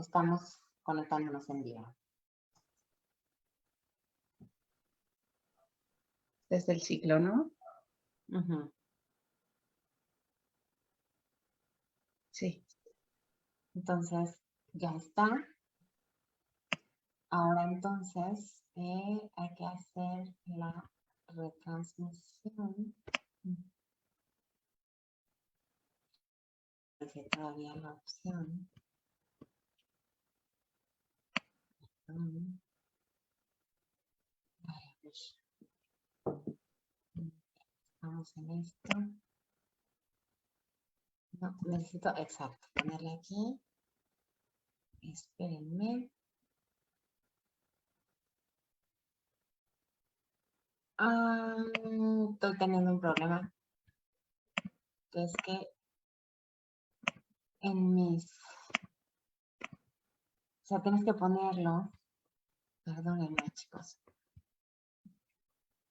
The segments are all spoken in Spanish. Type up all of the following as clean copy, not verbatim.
Estamos conectándonos en vivo. Desde el ciclo, ¿no? Uh-huh. Sí. Entonces, ya está. Ahora entonces hay que hacer la retransmisión. Dice todavía la opción. Vamos en esto. No, necesito, exacto, ponerle aquí. Espérenme. Estoy teniendo un problema. Que es que en mis... O sea, tienes que ponerlo. Perdónenme, chicos.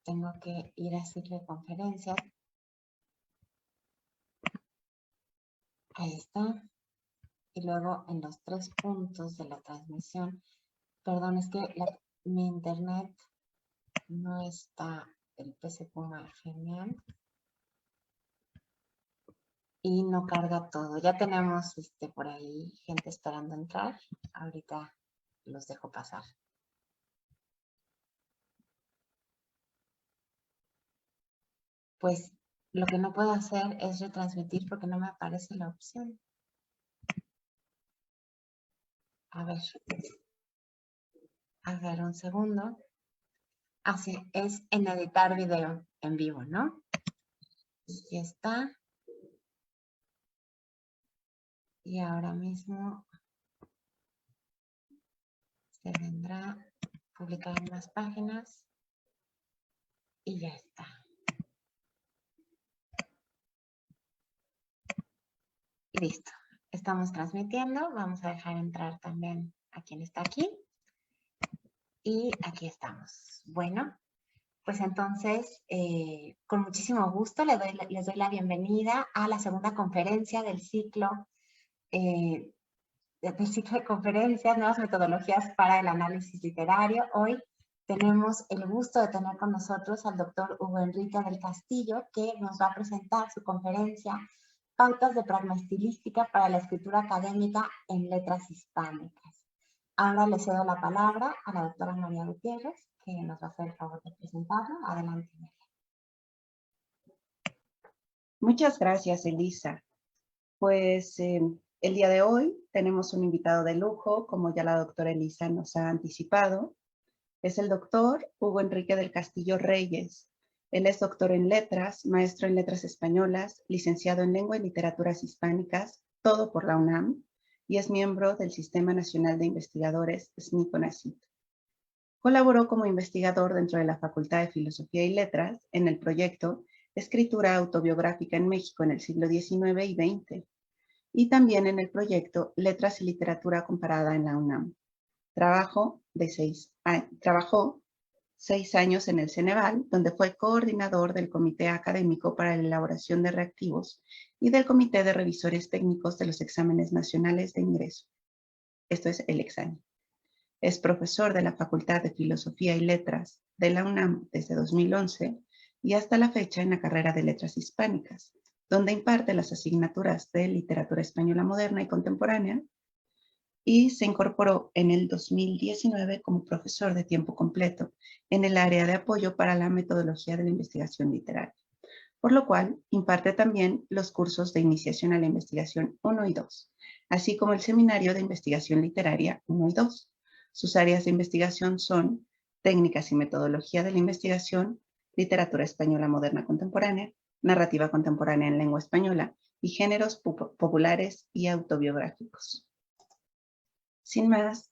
Tengo que ir a ciclo de conferencias. Ahí está. Y luego en los 3 puntos de la transmisión. Perdón, es que mi internet no está el PC Puma genial. Y no carga todo. Ya tenemos por ahí gente esperando entrar. Ahorita los dejo pasar. Pues lo que no puedo hacer es retransmitir porque no me aparece la opción. A ver un segundo. Así es en editar video en vivo, ¿no? Aquí está. Y ahora mismo se vendrá a publicar en más páginas. Y ya está. Listo. Estamos transmitiendo. Vamos a dejar entrar también a quien está aquí. Y aquí estamos. Bueno, pues entonces, con muchísimo gusto les doy la bienvenida a la segunda conferencia del ciclo de conferencias, Nuevas Metodologías para el Análisis Literario. Hoy tenemos el gusto de tener con nosotros al doctor Hugo Enrique del Castillo, que nos va a presentar su conferencia Pautas de Pragmaestilística para la Escritura Académica en Letras Hispánicas. Ahora le cedo la palabra a la doctora María Gutiérrez, que nos va a hacer el favor de presentarlo. Adelante, María. Muchas gracias, Elisa. Pues el día de hoy tenemos un invitado de lujo, como ya la doctora Elisa nos ha anticipado. Es el doctor Hugo Enrique del Castillo Reyes. Él es doctor en letras, maestro en letras españolas, licenciado en lengua y literaturas hispánicas, todo por la UNAM, y es miembro del Sistema Nacional de Investigadores SNI-CONACYT. Colaboró como investigador dentro de la Facultad de Filosofía y Letras en el proyecto Escritura Autobiográfica en México en el siglo XIX y XX, y también en el proyecto Letras y Literatura Comparada en la UNAM. Trabajó 6 años en el Ceneval, donde fue coordinador del Comité Académico para la Elaboración de Reactivos y del Comité de Revisores Técnicos de los Exámenes Nacionales de Ingreso. Esto es el examen. Es profesor de la Facultad de Filosofía y Letras de la UNAM desde 2011 y hasta la fecha en la carrera de Letras Hispánicas, donde imparte las asignaturas de Literatura Española Moderna y Contemporánea, y se incorporó en el 2019 como profesor de tiempo completo en el área de apoyo para la metodología de la investigación literaria, por lo cual imparte también los cursos de iniciación a la investigación 1 y 2, así como el seminario de investigación literaria 1 y 2. Sus áreas de investigación son técnicas y metodología de la investigación, literatura española moderna contemporánea, narrativa contemporánea en lengua española y géneros populares y autobiográficos. Sin más,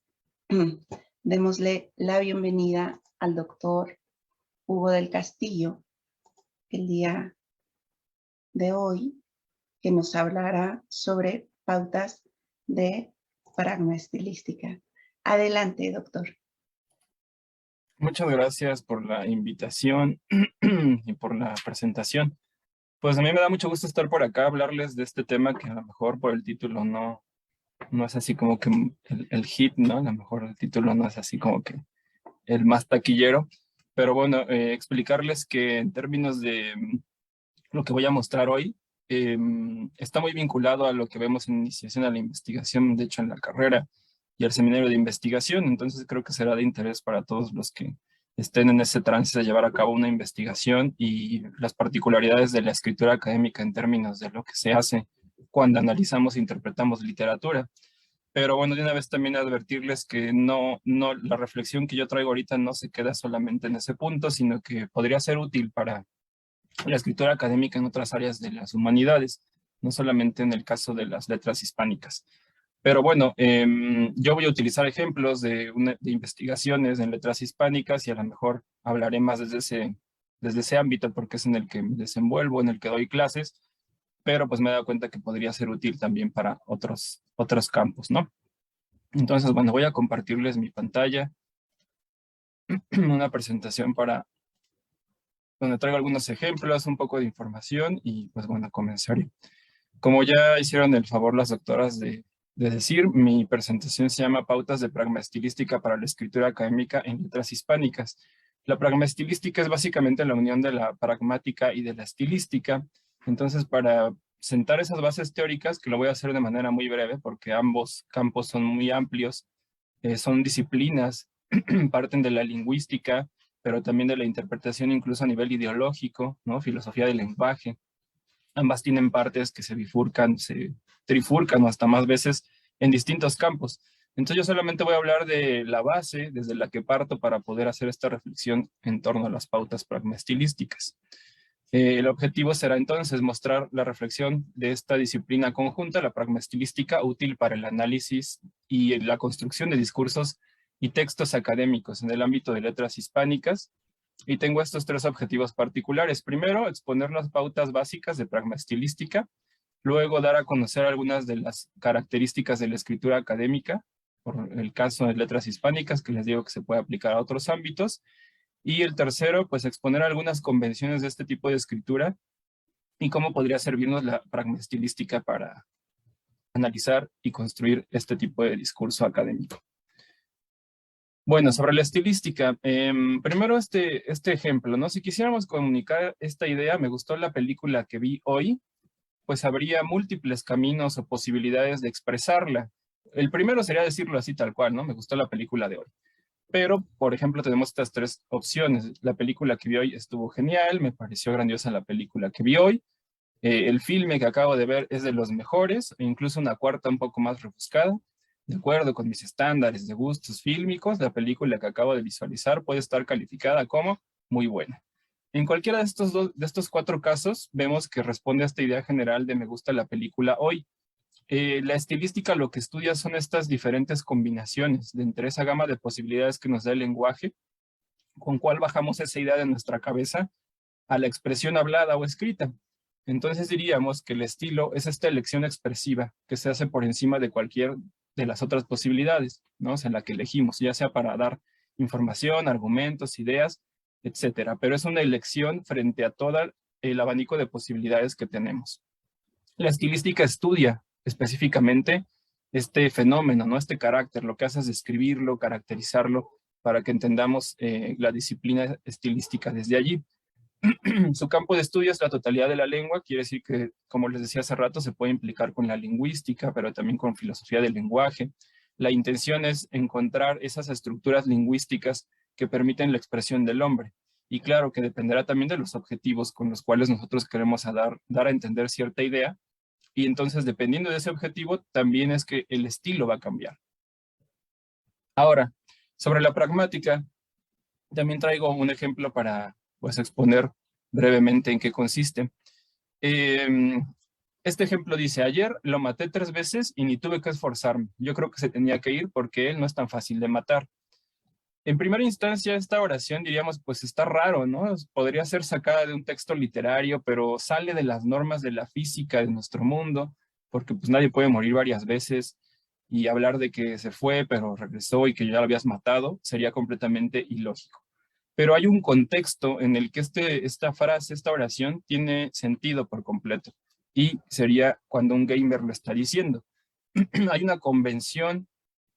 démosle la bienvenida al doctor Hugo del Castillo el día de hoy, que nos hablará sobre pautas de pragmaestilística. Adelante, doctor. Muchas gracias por la invitación y por la presentación. Pues a mí me da mucho gusto estar por acá, hablarles de este tema que a lo mejor por el título no no es así como que el hit, ¿no? A lo mejor el título no es así como que el más taquillero, pero bueno, explicarles que en términos de lo que voy a mostrar hoy, está muy vinculado a lo que vemos en iniciación a la investigación, de hecho en la carrera y al seminario de investigación, entonces creo que será de interés para todos los que estén en ese trance de llevar a cabo una investigación y las particularidades de la escritura académica en términos de lo que se hace cuando analizamos e interpretamos literatura. Pero bueno, de una vez también advertirles que la reflexión que yo traigo ahorita no se queda solamente en ese punto, sino que podría ser útil para la escritura académica en otras áreas de las humanidades, no solamente en el caso de las letras hispánicas. Pero bueno, yo voy a utilizar ejemplos de investigaciones en letras hispánicas y a lo mejor hablaré más desde ese ámbito porque es en el que me desenvuelvo, en el que doy clases, pero pues me he dado cuenta que podría ser útil también para otros campos, ¿no? Entonces, bueno, voy a compartirles mi pantalla, una presentación donde traigo algunos ejemplos, un poco de información y pues bueno, comenzaré. Como ya hicieron el favor las doctoras de decir, mi presentación se llama Pautas de Pragma Estilística para la Escritura Académica en Letras Hispánicas. La pragma estilística es básicamente la unión de la pragmática y de la estilística. Entonces, para sentar esas bases teóricas, que lo voy a hacer de manera muy breve porque ambos campos son muy amplios, son disciplinas, parten de la lingüística, pero también de la interpretación incluso a nivel ideológico, ¿no? Filosofía del lenguaje. Ambas tienen partes que se bifurcan, se trifurcan o hasta más veces en distintos campos. Entonces yo solamente voy a hablar de la base desde la que parto para poder hacer esta reflexión en torno a las pautas pragmaestilísticas. El objetivo será entonces mostrar la reflexión de esta disciplina conjunta, la pragmaestilística, útil para el análisis y la construcción de discursos y textos académicos en el ámbito de letras hispánicas. Y tengo estos tres objetivos particulares. Primero, exponer las pautas básicas de pragmaestilística. Luego, dar a conocer algunas de las características de la escritura académica, por el caso de letras hispánicas, que les digo que se puede aplicar a otros ámbitos. Y el tercero, pues exponer algunas convenciones de este tipo de escritura y cómo podría servirnos la pragmaestilística para analizar y construir este tipo de discurso académico. Bueno, sobre la estilística, primero este ejemplo, ¿no? Si quisiéramos comunicar esta idea, me gustó la película que vi hoy, pues habría múltiples caminos o posibilidades de expresarla. El primero sería decirlo así tal cual, ¿no? Me gustó la película de hoy. Pero, por ejemplo, tenemos estas tres opciones. La película que vi hoy estuvo genial, me pareció grandiosa la película que vi hoy. El filme que acabo de ver es de los mejores, e incluso una cuarta un poco más rebuscada. De acuerdo con mis estándares de gustos fílmicos, la película que acabo de visualizar puede estar calificada como muy buena. En cualquiera de estos cuatro casos, vemos que responde a esta idea general de me gusta la película hoy. La estilística lo que estudia son estas diferentes combinaciones de entre esa gama de posibilidades que nos da el lenguaje, con cuál bajamos esa idea de nuestra cabeza a la expresión hablada o escrita. Entonces diríamos que el estilo es esta elección expresiva que se hace por encima de cualquier de las otras posibilidades, ¿no? O sea, la que elegimos, ya sea para dar información, argumentos, ideas, etcétera. Pero es una elección frente a todo el abanico de posibilidades que tenemos. La estilística estudia específicamente este fenómeno, ¿no? Este carácter, lo que hace es describirlo, caracterizarlo, para que entendamos la disciplina estilística desde allí. Su campo de estudio es la totalidad de la lengua, quiere decir que, como les decía hace rato, se puede implicar con la lingüística, pero también con filosofía del lenguaje. La intención es encontrar esas estructuras lingüísticas que permiten la expresión del hombre. Y claro que dependerá también de los objetivos con los cuales nosotros queremos dar a entender cierta idea. Y entonces, dependiendo de ese objetivo, también es que el estilo va a cambiar. Ahora, sobre la pragmática, también traigo un ejemplo para pues exponer brevemente en qué consiste. Este ejemplo dice, ayer lo maté 3 veces y ni tuve que esforzarme. Yo creo que se tenía que ir porque él no es tan fácil de matar. En primera instancia, esta oración diríamos, pues está raro, ¿no? Podría ser sacada de un texto literario, pero sale de las normas de la física de nuestro mundo, porque pues nadie puede morir varias veces, y hablar de que se fue, pero regresó y que ya lo habías matado, sería completamente ilógico. Pero hay un contexto en el que esta frase, esta oración, tiene sentido por completo. Y sería cuando un gamer lo está diciendo. hay una convención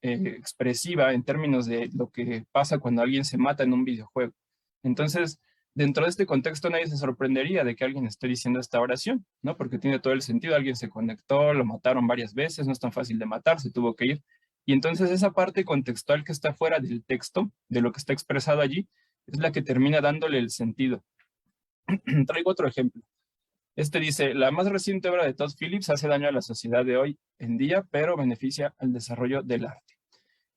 expresiva en términos de lo que pasa cuando alguien se mata en un videojuego. Entonces, dentro de este contexto nadie se sorprendería de que alguien esté diciendo esta oración, ¿no? Porque tiene todo el sentido, alguien se conectó, lo mataron varias veces, no es tan fácil de matar, se tuvo que ir. Y entonces esa parte contextual que está fuera del texto, de lo que está expresado allí, es la que termina dándole el sentido. Traigo otro ejemplo. Este dice, la más reciente obra de Todd Phillips hace daño a la sociedad de hoy en día, pero beneficia al desarrollo del arte.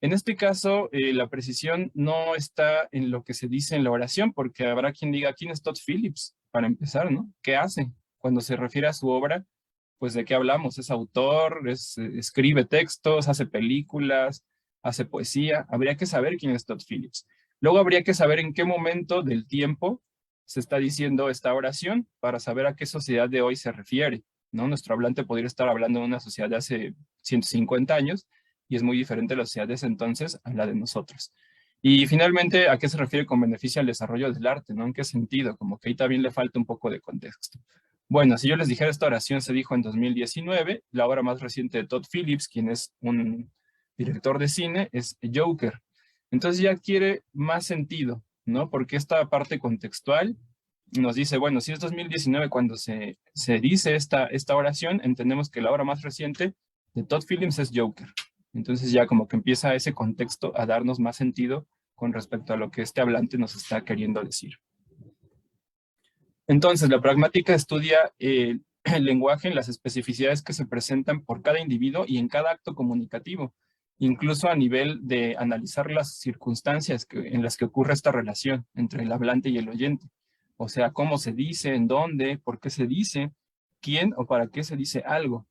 En este caso, la precisión no está en lo que se dice en la oración, porque habrá quien diga, ¿quién es Todd Phillips? Para empezar, ¿no? ¿Qué hace? Cuando se refiere a su obra, pues ¿de qué hablamos? Es autor, escribe textos, hace películas, hace poesía. Habría que saber quién es Todd Phillips. Luego habría que saber en qué momento del tiempo se está diciendo esta oración para saber a qué sociedad de hoy se refiere, ¿no? Nuestro hablante podría estar hablando de una sociedad de hace 150 años y es muy diferente la sociedad de ese entonces a la de nosotros. Y finalmente, ¿a qué se refiere con beneficio al desarrollo del arte, ¿no? ¿En qué sentido? Como que ahí también le falta un poco de contexto. Bueno, si yo les dijera esta oración se dijo en 2019, la obra más reciente de Todd Phillips, quien es un director de cine, es Joker. Entonces ya adquiere más sentido, ¿no? Porque esta parte contextual nos dice, bueno, si es 2019 cuando se dice esta oración, entendemos que la obra más reciente de Todd Phillips es Joker. Entonces ya como que empieza ese contexto a darnos más sentido con respecto a lo que este hablante nos está queriendo decir. Entonces, la pragmática estudia el lenguaje en las especificidades que se presentan por cada individuo y en cada acto comunicativo, incluso a nivel de analizar las circunstancias en las que ocurre esta relación entre el hablante y el oyente. O sea, cómo se dice, en dónde, por qué se dice, quién o para qué se dice algo.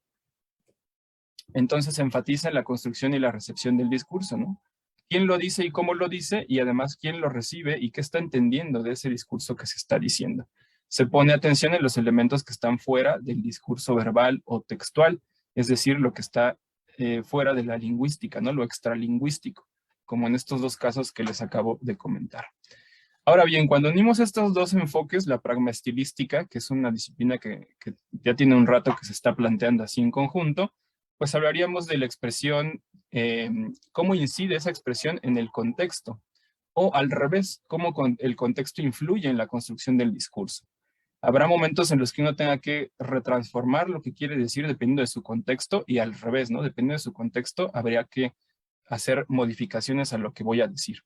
Entonces se enfatiza en la construcción y la recepción del discurso, ¿no? ¿Quién lo dice y cómo lo dice? Y además, ¿quién lo recibe y qué está entendiendo de ese discurso que se está diciendo? Se pone atención en los elementos que están fuera del discurso verbal o textual, es decir, lo que está fuera de la lingüística, ¿no? Lo extralingüístico, como en estos dos casos que les acabo de comentar. Ahora bien, cuando unimos estos dos enfoques, la pragmaestilística, que es una disciplina que ya tiene un rato que se está planteando así en conjunto, pues hablaríamos de la expresión, cómo incide esa expresión en el contexto, o al revés, cómo el contexto influye en la construcción del discurso. Habrá momentos en los que uno tenga que retransformar lo que quiere decir dependiendo de su contexto, y al revés, ¿no? Dependiendo de su contexto, habría que hacer modificaciones a lo que voy a decir.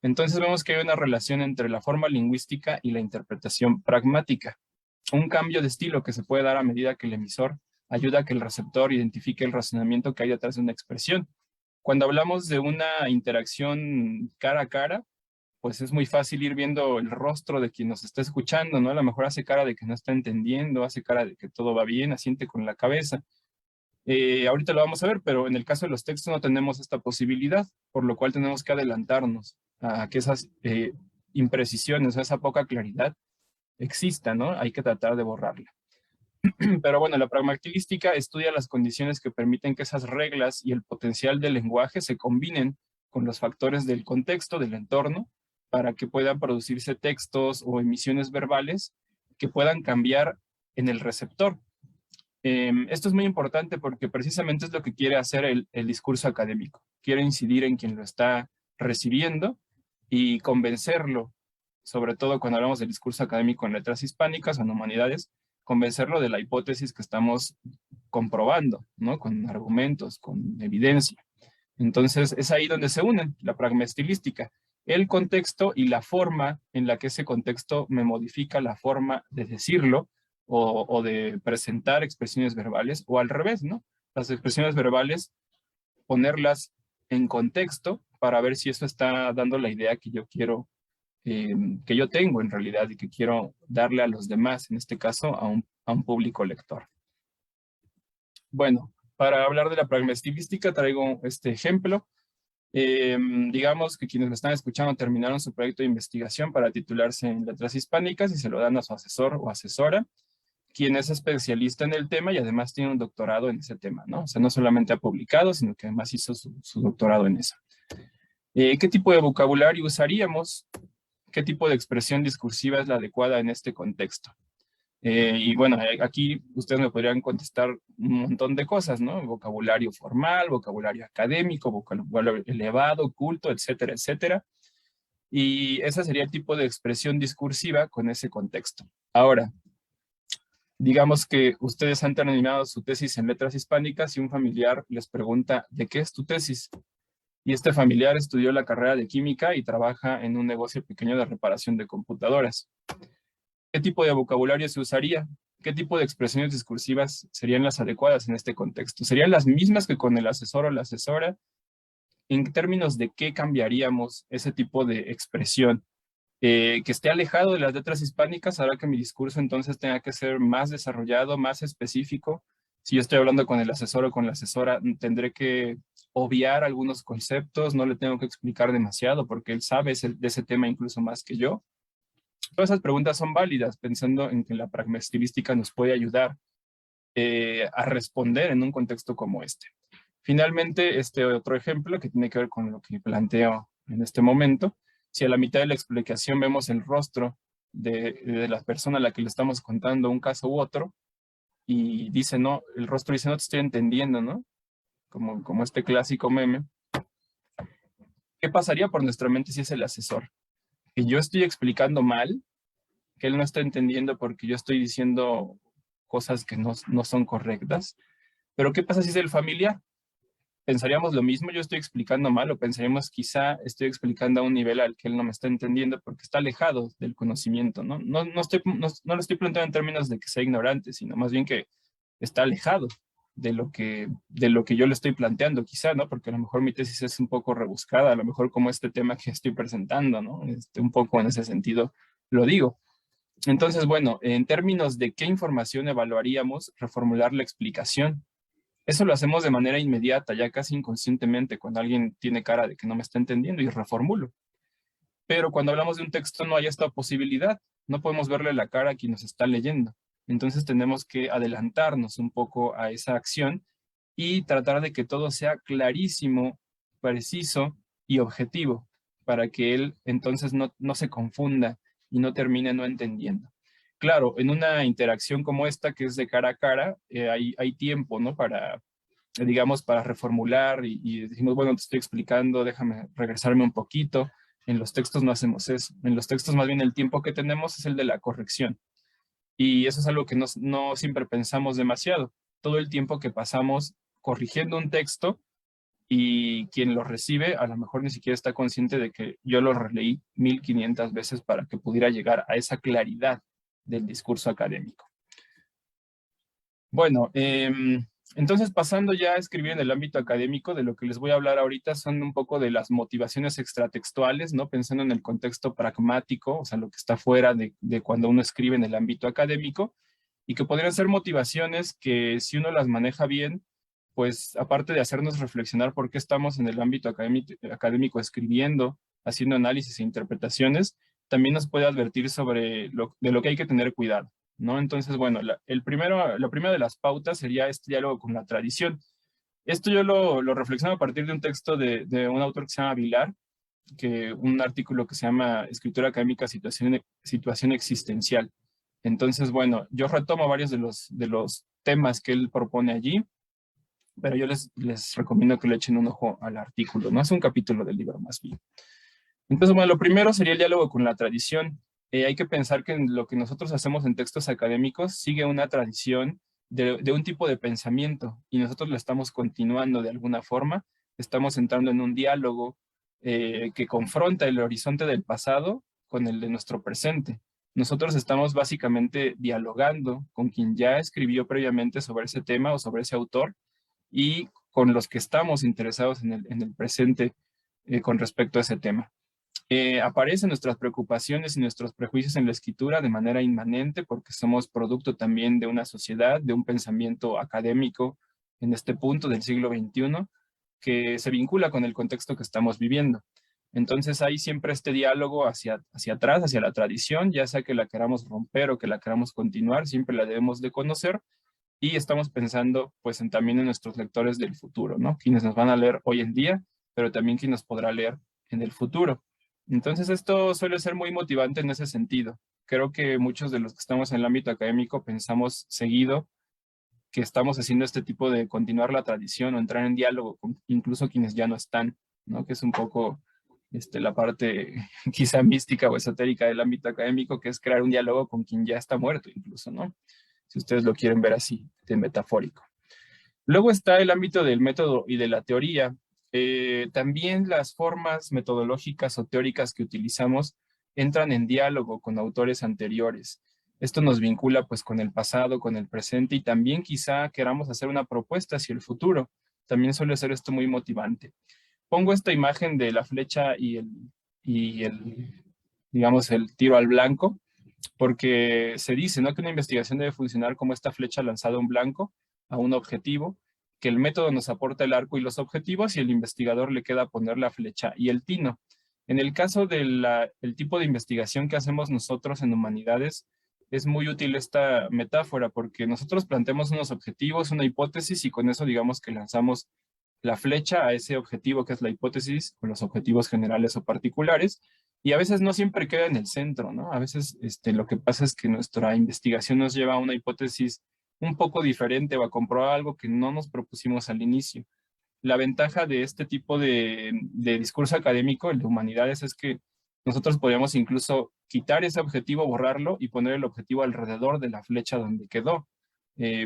Entonces vemos que hay una relación entre la forma lingüística y la interpretación pragmática. Un cambio de estilo que se puede dar a medida que el emisor ayuda a que el receptor identifique el razonamiento que hay detrás de una expresión. Cuando hablamos de una interacción cara a cara, pues es muy fácil ir viendo el rostro de quien nos está escuchando, ¿no? A lo mejor hace cara de que no está entendiendo, hace cara de que todo va bien, asiente con la cabeza. Ahorita lo vamos a ver, pero en el caso de los textos no tenemos esta posibilidad, por lo cual tenemos que adelantarnos a que esas imprecisiones, esa poca claridad exista, ¿no? Hay que tratar de borrarla. Pero bueno, la pragmatilística estudia las condiciones que permiten que esas reglas y el potencial del lenguaje se combinen con los factores del contexto, del entorno, para que puedan producirse textos o emisiones verbales que puedan cambiar en el receptor. Esto es muy importante porque precisamente es lo que quiere hacer el discurso académico. Quiere incidir en quien lo está recibiendo y convencerlo, sobre todo cuando hablamos del discurso académico en letras hispánicas o en humanidades, convencerlo de la hipótesis que estamos comprobando, ¿no? Con argumentos, con evidencia. Entonces es ahí donde se unen la pragmaestilística, el contexto y la forma en la que ese contexto me modifica la forma de decirlo o de presentar expresiones verbales, o al revés, ¿no? Las expresiones verbales, ponerlas en contexto para ver si eso está dando la idea que yo quiero, que yo tengo en realidad y que quiero darle a los demás, en este caso a un público lector. Bueno, para hablar de la pragmaestilística traigo este ejemplo. Digamos que quienes me están escuchando terminaron su proyecto de investigación para titularse en letras hispánicas y se lo dan a su asesor o asesora, quien es especialista en el tema y además tiene un doctorado en ese tema, ¿no? O sea, no solamente ha publicado, sino que además hizo su doctorado en eso. ¿Qué tipo de vocabulario usaríamos? ¿Qué tipo de expresión discursiva es la adecuada en este contexto? Y bueno, aquí ustedes me podrían contestar un montón de cosas, ¿no? Vocabulario formal, vocabulario académico, vocabulario elevado, culto, etcétera, etcétera. Y ese sería el tipo de expresión discursiva con ese contexto. Ahora, digamos que ustedes han terminado su tesis en letras hispánicas y un familiar les pregunta, ¿de qué es tu tesis? Y este familiar estudió la carrera de química y trabaja en un negocio pequeño de reparación de computadoras. ¿Qué tipo de vocabulario se usaría? ¿Qué tipo de expresiones discursivas serían las adecuadas en este contexto? ¿Serían las mismas que con el asesor o la asesora? ¿En términos de qué cambiaríamos ese tipo de expresión? Que esté alejado de las letras hispánicas hará que mi discurso entonces tenga que ser más desarrollado, más específico. Si yo estoy hablando con el asesor o con la asesora, tendré que obviar algunos conceptos, no le tengo que explicar demasiado porque él sabe de ese tema incluso más que yo. Todas esas preguntas son válidas, pensando en que la pragmatistística nos puede ayudar a responder en un contexto como este. Finalmente, este otro ejemplo que tiene que ver con lo que planteo en este momento, si a la mitad de la explicación vemos el rostro de la persona a la que le estamos contando un caso u otro, y dice, no, el rostro dice, no te estoy entendiendo, ¿no? Como este clásico meme. ¿Qué pasaría por nuestra mente si es el asesor? Que yo estoy explicando mal, que él no está entendiendo porque yo estoy diciendo cosas que no son correctas. Pero ¿qué pasa si es el familiar? ¿Pensaríamos lo mismo? Yo estoy explicando mal, o pensaríamos quizá estoy explicando a un nivel al que él no me está entendiendo porque está alejado del conocimiento, ¿no? No lo estoy planteando en términos de que sea ignorante, sino más bien que está alejado de lo que yo le estoy planteando, quizá, ¿no? Porque a lo mejor mi tesis es un poco rebuscada, a lo mejor como este tema que estoy presentando, ¿no? Un poco en ese sentido lo digo. Entonces, bueno, en términos de qué información evaluaríamos, reformular la explicación. Eso lo hacemos de manera inmediata, ya casi inconscientemente, cuando alguien tiene cara de que no me está entendiendo y reformulo. Pero cuando hablamos de un texto no hay esta posibilidad. No podemos verle la cara a quien nos está leyendo. Entonces tenemos que adelantarnos un poco a esa acción y tratar de que todo sea clarísimo, preciso y objetivo, para que él entonces no se confunda y no termine no entendiendo. Claro, en una interacción como esta, que es de cara a cara, hay tiempo, ¿no? Digamos, para reformular y decimos, bueno, te estoy explicando, déjame regresarme un poquito. En los textos no hacemos eso. En los textos más bien el tiempo que tenemos es el de la corrección. Y eso es algo que no siempre pensamos demasiado. Todo el tiempo que pasamos corrigiendo un texto y quien lo recibe a lo mejor ni siquiera está consciente de que yo lo releí 1500 veces para que pudiera llegar a esa claridad del discurso académico. Bueno, entonces pasando ya a escribir en el ámbito académico, de lo que les voy a hablar ahorita son un poco de las motivaciones extratextuales, ¿no? Pensando en el contexto pragmático, o sea, lo que está fuera de cuando uno escribe en el ámbito académico, y que podrían ser motivaciones que si uno las maneja bien, pues aparte de hacernos reflexionar por qué estamos en el ámbito académico escribiendo, haciendo análisis e interpretaciones, también nos puede advertir sobre de lo que hay que tener cuidado, ¿no? Entonces, bueno, la primera de las pautas sería este diálogo con la tradición. Esto yo lo reflexiono a partir de un texto de un autor que se llama Vilar, un artículo que se llama Escritura Académica, Situación Existencial. Entonces, bueno, yo retomo varios de los temas que él propone allí, pero yo les recomiendo que le echen un ojo al artículo, ¿no? Es un capítulo del libro más bien. Entonces, bueno, lo primero sería el diálogo con la tradición. Hay que pensar que lo que nosotros hacemos en textos académicos sigue una tradición de un tipo de pensamiento y nosotros lo estamos continuando de alguna forma. Estamos entrando en un diálogo que confronta el horizonte del pasado con el de nuestro presente. Nosotros estamos básicamente dialogando con quien ya escribió previamente sobre ese tema o sobre ese autor y con los que estamos interesados en el presente con respecto a ese tema. Aparecen nuestras preocupaciones y nuestros prejuicios en la escritura de manera inmanente porque somos producto también de una sociedad, de un pensamiento académico en este punto del siglo XXI que se vincula con el contexto que estamos viviendo. Entonces hay siempre este diálogo hacia atrás, hacia la tradición, ya sea que la queramos romper o que la queramos continuar, siempre la debemos de conocer y estamos pensando pues también en nuestros lectores del futuro, ¿no? Quienes nos van a leer hoy en día, pero también quienes nos podrá leer en el futuro. Entonces esto suele ser muy motivante en ese sentido, creo que muchos de los que estamos en el ámbito académico pensamos seguido que estamos haciendo este tipo de continuar la tradición o entrar en diálogo con incluso quienes ya no están, ¿no? Que es un poco la parte quizá mística o esotérica del ámbito académico, que es crear un diálogo con quien ya está muerto incluso, ¿no? Si ustedes lo quieren ver así, de metafórico. Luego está el ámbito del método y de la teoría. También las formas metodológicas o teóricas que utilizamos entran en diálogo con autores anteriores. Esto nos vincula pues con el pasado, con el presente y también quizá queramos hacer una propuesta hacia el futuro. También suele ser esto muy motivante. Pongo esta imagen de la flecha digamos, el tiro al blanco, porque se dice, ¿no?, que una investigación debe funcionar como esta flecha lanzada a un blanco, a un objetivo, que el método nos aporta el arco y los objetivos y el investigador le queda poner la flecha y el tino. En el caso del tipo de investigación que hacemos nosotros en humanidades, es muy útil esta metáfora porque nosotros planteamos unos objetivos, una hipótesis y con eso digamos que lanzamos la flecha a ese objetivo que es la hipótesis o los objetivos generales o particulares y a veces no siempre queda en el centro, ¿no? A veces lo que pasa es que nuestra investigación nos lleva a una hipótesis un poco diferente o a comprobar algo que no nos propusimos al inicio. La ventaja de este tipo de discurso académico, el de humanidades, es que nosotros podríamos incluso quitar ese objetivo, borrarlo y poner el objetivo alrededor de la flecha donde quedó.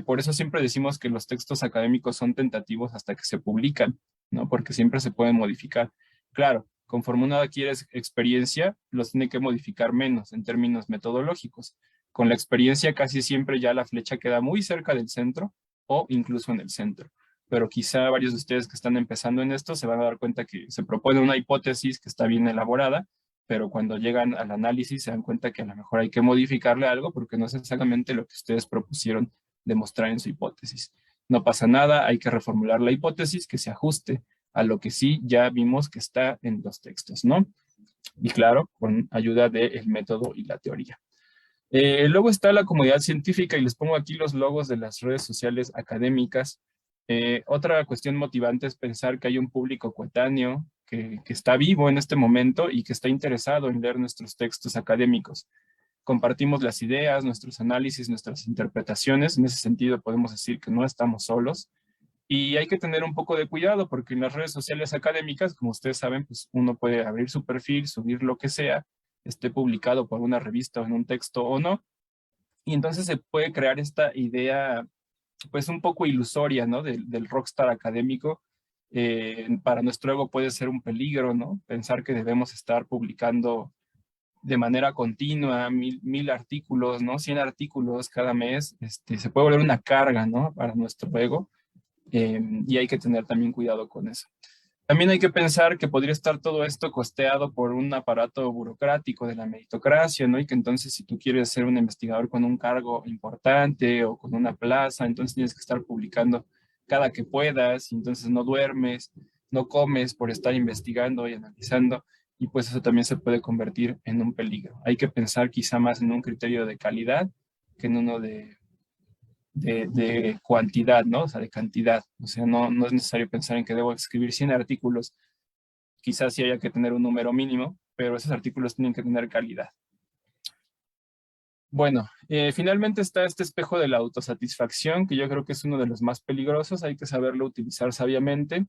Por eso siempre decimos que los textos académicos son tentativos hasta que se publican, ¿no? Porque siempre se pueden modificar. Claro, conforme uno adquiere experiencia, los tiene que modificar menos en términos metodológicos. Con la experiencia casi siempre ya la flecha queda muy cerca del centro o incluso en el centro. Pero quizá varios de ustedes que están empezando en esto se van a dar cuenta que se propone una hipótesis que está bien elaborada, pero cuando llegan al análisis se dan cuenta que a lo mejor hay que modificarle algo porque no es exactamente lo que ustedes propusieron demostrar en su hipótesis. No pasa nada, hay que reformular la hipótesis que se ajuste a lo que sí ya vimos que está en los textos, ¿no? Y claro, con ayuda del método y la teoría. Luego está la comunidad científica y les pongo aquí los logos de las redes sociales académicas. Otra cuestión motivante es pensar que hay un público coetáneo que está vivo en este momento y que está interesado en leer nuestros textos académicos. Compartimos las ideas, nuestros análisis, nuestras interpretaciones. En ese sentido podemos decir que no estamos solos. Y hay que tener un poco de cuidado porque en las redes sociales académicas, como ustedes saben, pues uno puede abrir su perfil, subir lo que sea, esté publicado por una revista o en un texto o no. Y entonces se puede crear esta idea, pues un poco ilusoria, ¿no? Del rockstar académico. Para nuestro ego puede ser un peligro, ¿no? Pensar que debemos estar publicando de manera continua, mil artículos, ¿no? 100 artículos cada mes, se puede volver una carga, ¿no? Para nuestro ego, y hay que tener también cuidado con eso. También hay que pensar que podría estar todo esto costeado por un aparato burocrático de la meritocracia, ¿no? Y que entonces si tú quieres ser un investigador con un cargo importante o con una plaza, entonces tienes que estar publicando cada que puedas, y entonces no duermes, no comes por estar investigando y analizando, y pues eso también se puede convertir en un peligro. Hay que pensar quizá más en un criterio de calidad que en uno de cuantidad, ¿no? O sea, de cantidad. O sea, no es necesario pensar en que debo escribir 100 artículos. Quizás sí haya que tener un número mínimo, pero esos artículos tienen que tener calidad. Bueno, finalmente está este espejo de la autosatisfacción, que yo creo que es uno de los más peligrosos. Hay que saberlo utilizar sabiamente.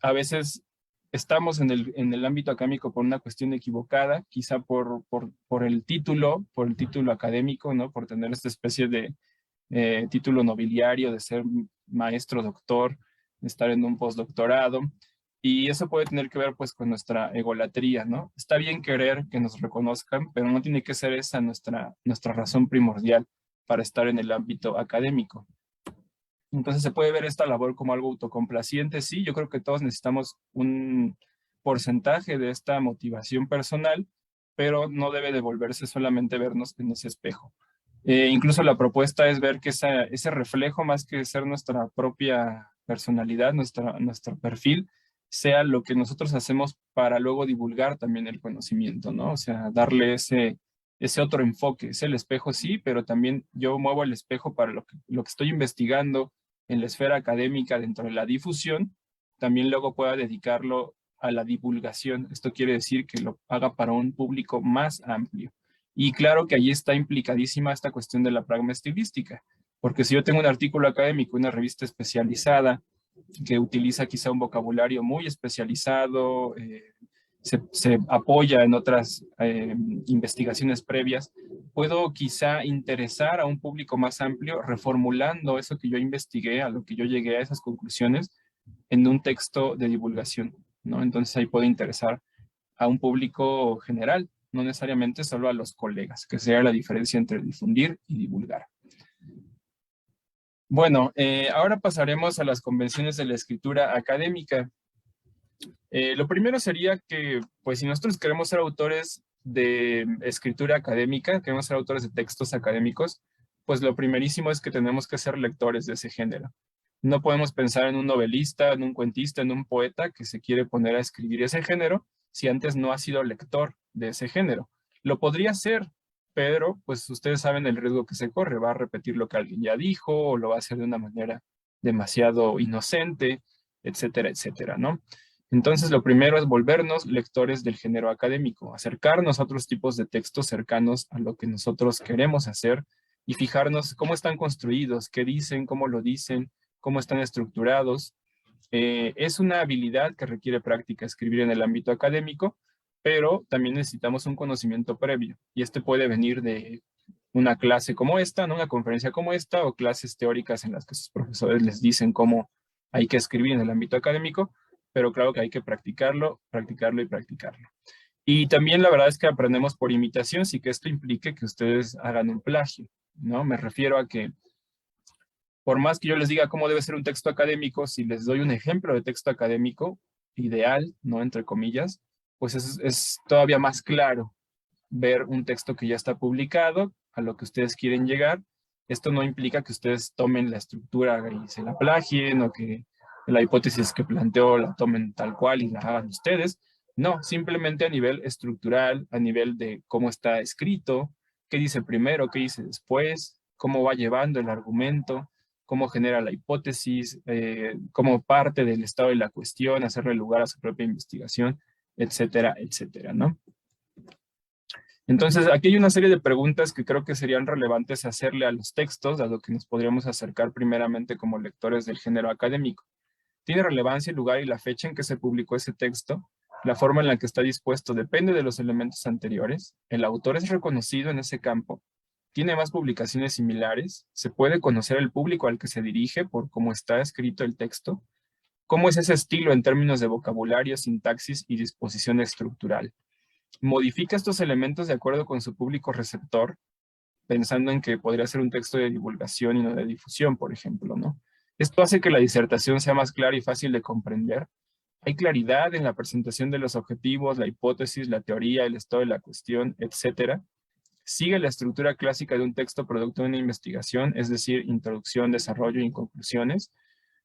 A veces estamos en el ámbito académico por una cuestión equivocada, quizá por el título académico, ¿no? Por tener esta especie de título nobiliario, de ser maestro, doctor, de estar en un postdoctorado. Y eso puede tener que ver pues con nuestra egolatría, ¿no? Está bien querer que nos reconozcan, pero no tiene que ser esa nuestra razón primordial para estar en el ámbito académico. Entonces se puede ver esta labor como algo autocomplaciente. Sí, yo creo que todos necesitamos un porcentaje de esta motivación personal, pero no debe devolverse solamente vernos en ese espejo. Incluso la propuesta es ver que ese reflejo, más que ser nuestra propia personalidad, nuestro perfil, sea lo que nosotros hacemos para luego divulgar también el conocimiento, ¿no? O sea, darle ese otro enfoque. Es el espejo, sí, pero también yo muevo el espejo para lo que estoy investigando en la esfera académica dentro de la difusión, también luego pueda dedicarlo a la divulgación. Esto quiere decir que lo haga para un público más amplio. Y claro que allí está implicadísima esta cuestión de la pragma estilística, porque si yo tengo un artículo académico, una revista especializada, que utiliza quizá un vocabulario muy especializado, se apoya en otras investigaciones previas, puedo quizá interesar a un público más amplio reformulando eso que yo investigué, a lo que yo llegué a esas conclusiones, en un texto de divulgación, ¿no? Entonces ahí puedo interesar a un público general, no necesariamente solo a los colegas, que sería la diferencia entre difundir y divulgar. Bueno, ahora pasaremos a las convenciones de la escritura académica. Lo primero sería que, pues si nosotros queremos ser autores de escritura académica, queremos ser autores de textos académicos, pues lo primerísimo es que tenemos que ser lectores de ese género. No podemos pensar en un novelista, en un cuentista, en un poeta que se quiere poner a escribir ese género si antes no ha sido lector de ese género. Lo podría ser, pero pues ustedes saben el riesgo que se corre. Va a repetir lo que alguien ya dijo o lo va a hacer de una manera demasiado inocente, etcétera, etcétera, ¿no? Entonces, lo primero es volvernos lectores del género académico, acercarnos a otros tipos de textos cercanos a lo que nosotros queremos hacer y fijarnos cómo están construidos, qué dicen, cómo lo dicen, cómo están estructurados. Es una habilidad que requiere práctica escribir en el ámbito académico, pero también necesitamos un conocimiento previo y este puede venir de una clase como esta, ¿no? Una conferencia como esta o clases teóricas en las que sus profesores les dicen cómo hay que escribir en el ámbito académico, pero claro que hay que practicarlo, practicarlo y practicarlo. Y también la verdad es que aprendemos por imitación, sí que esto implique que ustedes hagan un plagio, ¿no? Me refiero a que por más que yo les diga cómo debe ser un texto académico, si les doy un ejemplo de texto académico ideal, ¿no? Entre comillas, pues es todavía más claro ver un texto que ya está publicado, a lo que ustedes quieren llegar. Esto no implica que ustedes tomen la estructura y se la plagien o que la hipótesis que planteó la tomen tal cual y la hagan ustedes. No, simplemente a nivel estructural, a nivel de cómo está escrito, qué dice primero, qué dice después, cómo va llevando el argumento, cómo genera la hipótesis, cómo parte del estado de la cuestión, hacerle lugar a su propia investigación, etcétera, etcétera, ¿no? Entonces, aquí hay una serie de preguntas que creo que serían relevantes hacerle a los textos, a lo que nos podríamos acercar primeramente como lectores del género académico. ¿Tiene relevancia el lugar y la fecha en que se publicó ese texto? ¿La forma en la que está dispuesto depende de los elementos anteriores? ¿El autor es reconocido en ese campo? ¿Tiene más publicaciones similares? ¿Se puede conocer el público al que se dirige por cómo está escrito el texto? ¿Cómo es ese estilo en términos de vocabulario, sintaxis y disposición estructural? ¿Modifica estos elementos de acuerdo con su público receptor? Pensando en que podría ser un texto de divulgación y no de difusión, por ejemplo, ¿no? Esto hace que la disertación sea más clara y fácil de comprender. Hay claridad en la presentación de los objetivos, la hipótesis, la teoría, el estado de la cuestión, etcétera. Sigue la estructura clásica de un texto producto de una investigación, es decir, introducción, desarrollo y conclusiones.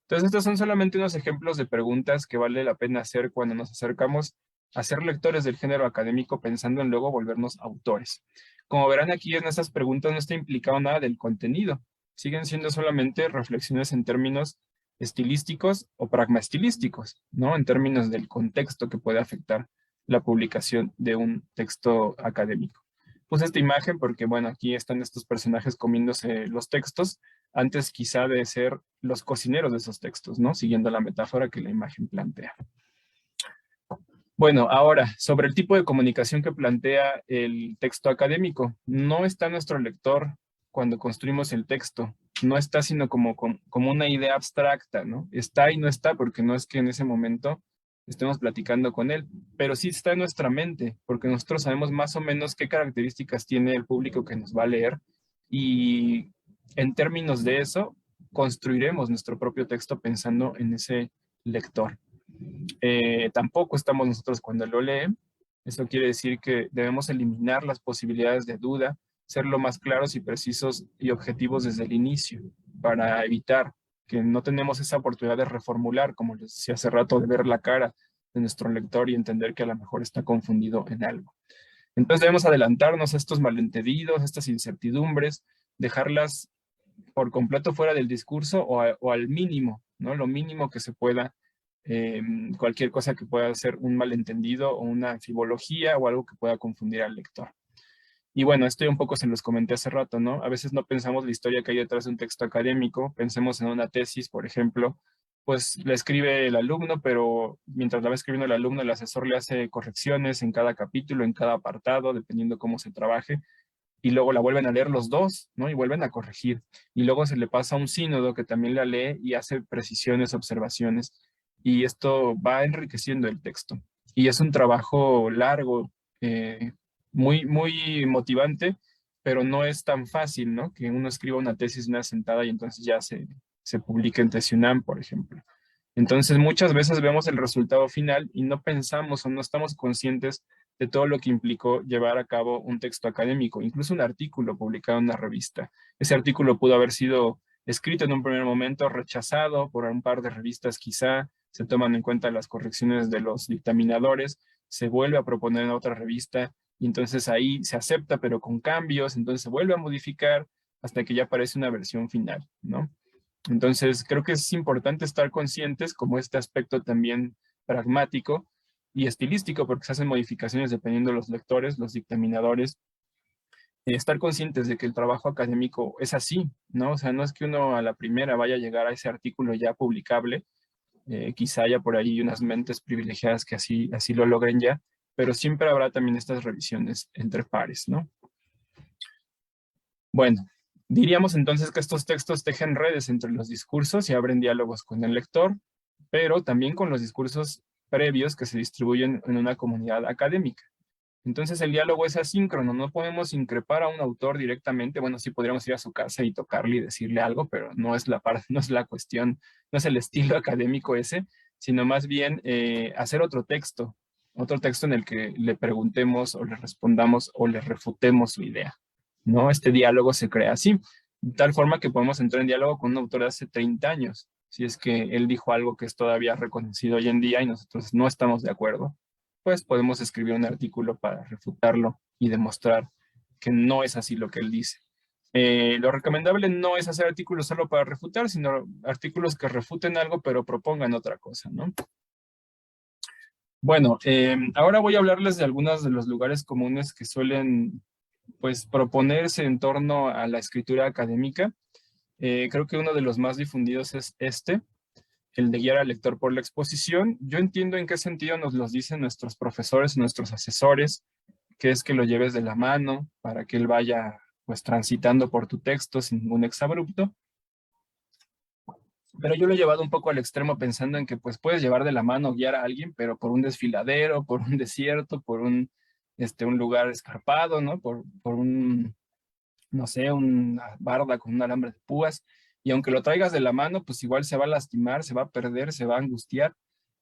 Entonces, estos son solamente unos ejemplos de preguntas que vale la pena hacer cuando nos acercamos a ser lectores del género académico pensando en luego volvernos autores. Como verán aquí en estas preguntas no está implicado nada del contenido. Siguen siendo solamente reflexiones en términos estilísticos o pragmaestilísticos, ¿no? En términos del contexto que puede afectar la publicación de un texto académico. Puse esta imagen porque, bueno, aquí están estos personajes comiéndose los textos, antes quizá de ser los cocineros de esos textos, ¿no? Siguiendo la metáfora que la imagen plantea. Bueno, ahora, sobre el tipo de comunicación que plantea el texto académico. No está nuestro lector cuando construimos el texto. No está sino como una idea abstracta, ¿no? Está y no está porque no es que en ese momento estemos platicando con él, pero sí está en nuestra mente, porque nosotros sabemos más o menos qué características tiene el público que nos va a leer y en términos de eso construiremos nuestro propio texto pensando en ese lector. Tampoco estamos nosotros cuando lo leen. Eso quiere decir que debemos eliminar las posibilidades de duda, ser lo más claros y precisos y objetivos desde el inicio, para evitar que no tenemos esa oportunidad de reformular, como les decía hace rato, de ver la cara de nuestro lector y entender que a lo mejor está confundido en algo. Entonces debemos adelantarnos a estos malentendidos, a estas incertidumbres, dejarlas por completo fuera del discurso o al mínimo, ¿no? Lo mínimo que se pueda, cualquier cosa que pueda ser un malentendido o una fibología o algo que pueda confundir al lector. Y bueno, esto ya un poco se los comenté hace rato, ¿no? A veces no pensamos la historia que hay detrás de un texto académico, pensemos en una tesis, por ejemplo, pues la escribe el alumno, pero mientras la va escribiendo el alumno, el asesor le hace correcciones en cada capítulo, en cada apartado, dependiendo cómo se trabaje, y luego la vuelven a leer los dos, ¿no? Y vuelven a corregir. Y luego se le pasa a un sínodo que también la lee y hace precisiones, observaciones, y esto va enriqueciendo el texto. Y es un trabajo largo, muy motivante, pero no es tan fácil, ¿no? Que uno escriba una tesis una sentada y entonces ya se publica en TESIUNAM, por ejemplo. Entonces muchas veces vemos el resultado final y no pensamos o no estamos conscientes de todo lo que implicó llevar a cabo un texto académico, incluso un artículo publicado en una revista. Ese artículo pudo haber sido escrito en un primer momento, rechazado por un par de revistas quizá, se toman en cuenta las correcciones de los dictaminadores, se vuelve a proponer en otra revista y entonces ahí se acepta pero con cambios, entonces se vuelve a modificar hasta que ya aparece una versión final, ¿no? Entonces, creo que es importante estar conscientes como este aspecto también pragmático y estilístico, porque se hacen modificaciones dependiendo de los lectores, los dictaminadores, estar conscientes de que el trabajo académico es así, ¿no? O sea, no es que uno a la primera vaya a llegar a ese artículo ya publicable, quizá haya por ahí unas mentes privilegiadas que así lo logren ya, pero siempre habrá también estas revisiones entre pares, ¿no? Bueno, diríamos entonces que estos textos tejen redes entre los discursos y abren diálogos con el lector, pero también con los discursos previos que se distribuyen en una comunidad académica. Entonces el diálogo es asíncrono, no podemos increpar a un autor directamente, bueno, sí podríamos ir a su casa y tocarle y decirle algo, pero no es la parte, no es la cuestión, no es el estilo académico ese, sino más bien hacer otro texto en el que le preguntemos o le respondamos o le refutemos su idea, ¿no? Este diálogo se crea así, de tal forma que podemos entrar en diálogo con un autor de hace 30 años, si es que él dijo algo que es todavía reconocido hoy en día y nosotros no estamos de acuerdo, pues podemos escribir un artículo para refutarlo y demostrar que no es así lo que él dice. Lo recomendable no es hacer artículos solo para refutar, sino artículos que refuten algo pero propongan otra cosa, ¿no? Bueno, ahora voy a hablarles de algunos de los lugares comunes que suelen, pues, proponerse en torno a la escritura académica. Creo que uno de los más difundidos es el de guiar al lector por la exposición. Yo entiendo en qué sentido nos los dicen nuestros profesores, nuestros asesores, que es que lo lleves de la mano para que él vaya, pues, transitando por tu texto sin ningún exabrupto. Pero yo lo he llevado un poco al extremo pensando en que pues puedes llevar de la mano, guiar a alguien, pero por un desfiladero, por un desierto, por un lugar escarpado, ¿no? Por un, no sé, una barda con un alambre de púas. Y aunque lo traigas de la mano, pues igual se va a lastimar, se va a perder, se va a angustiar.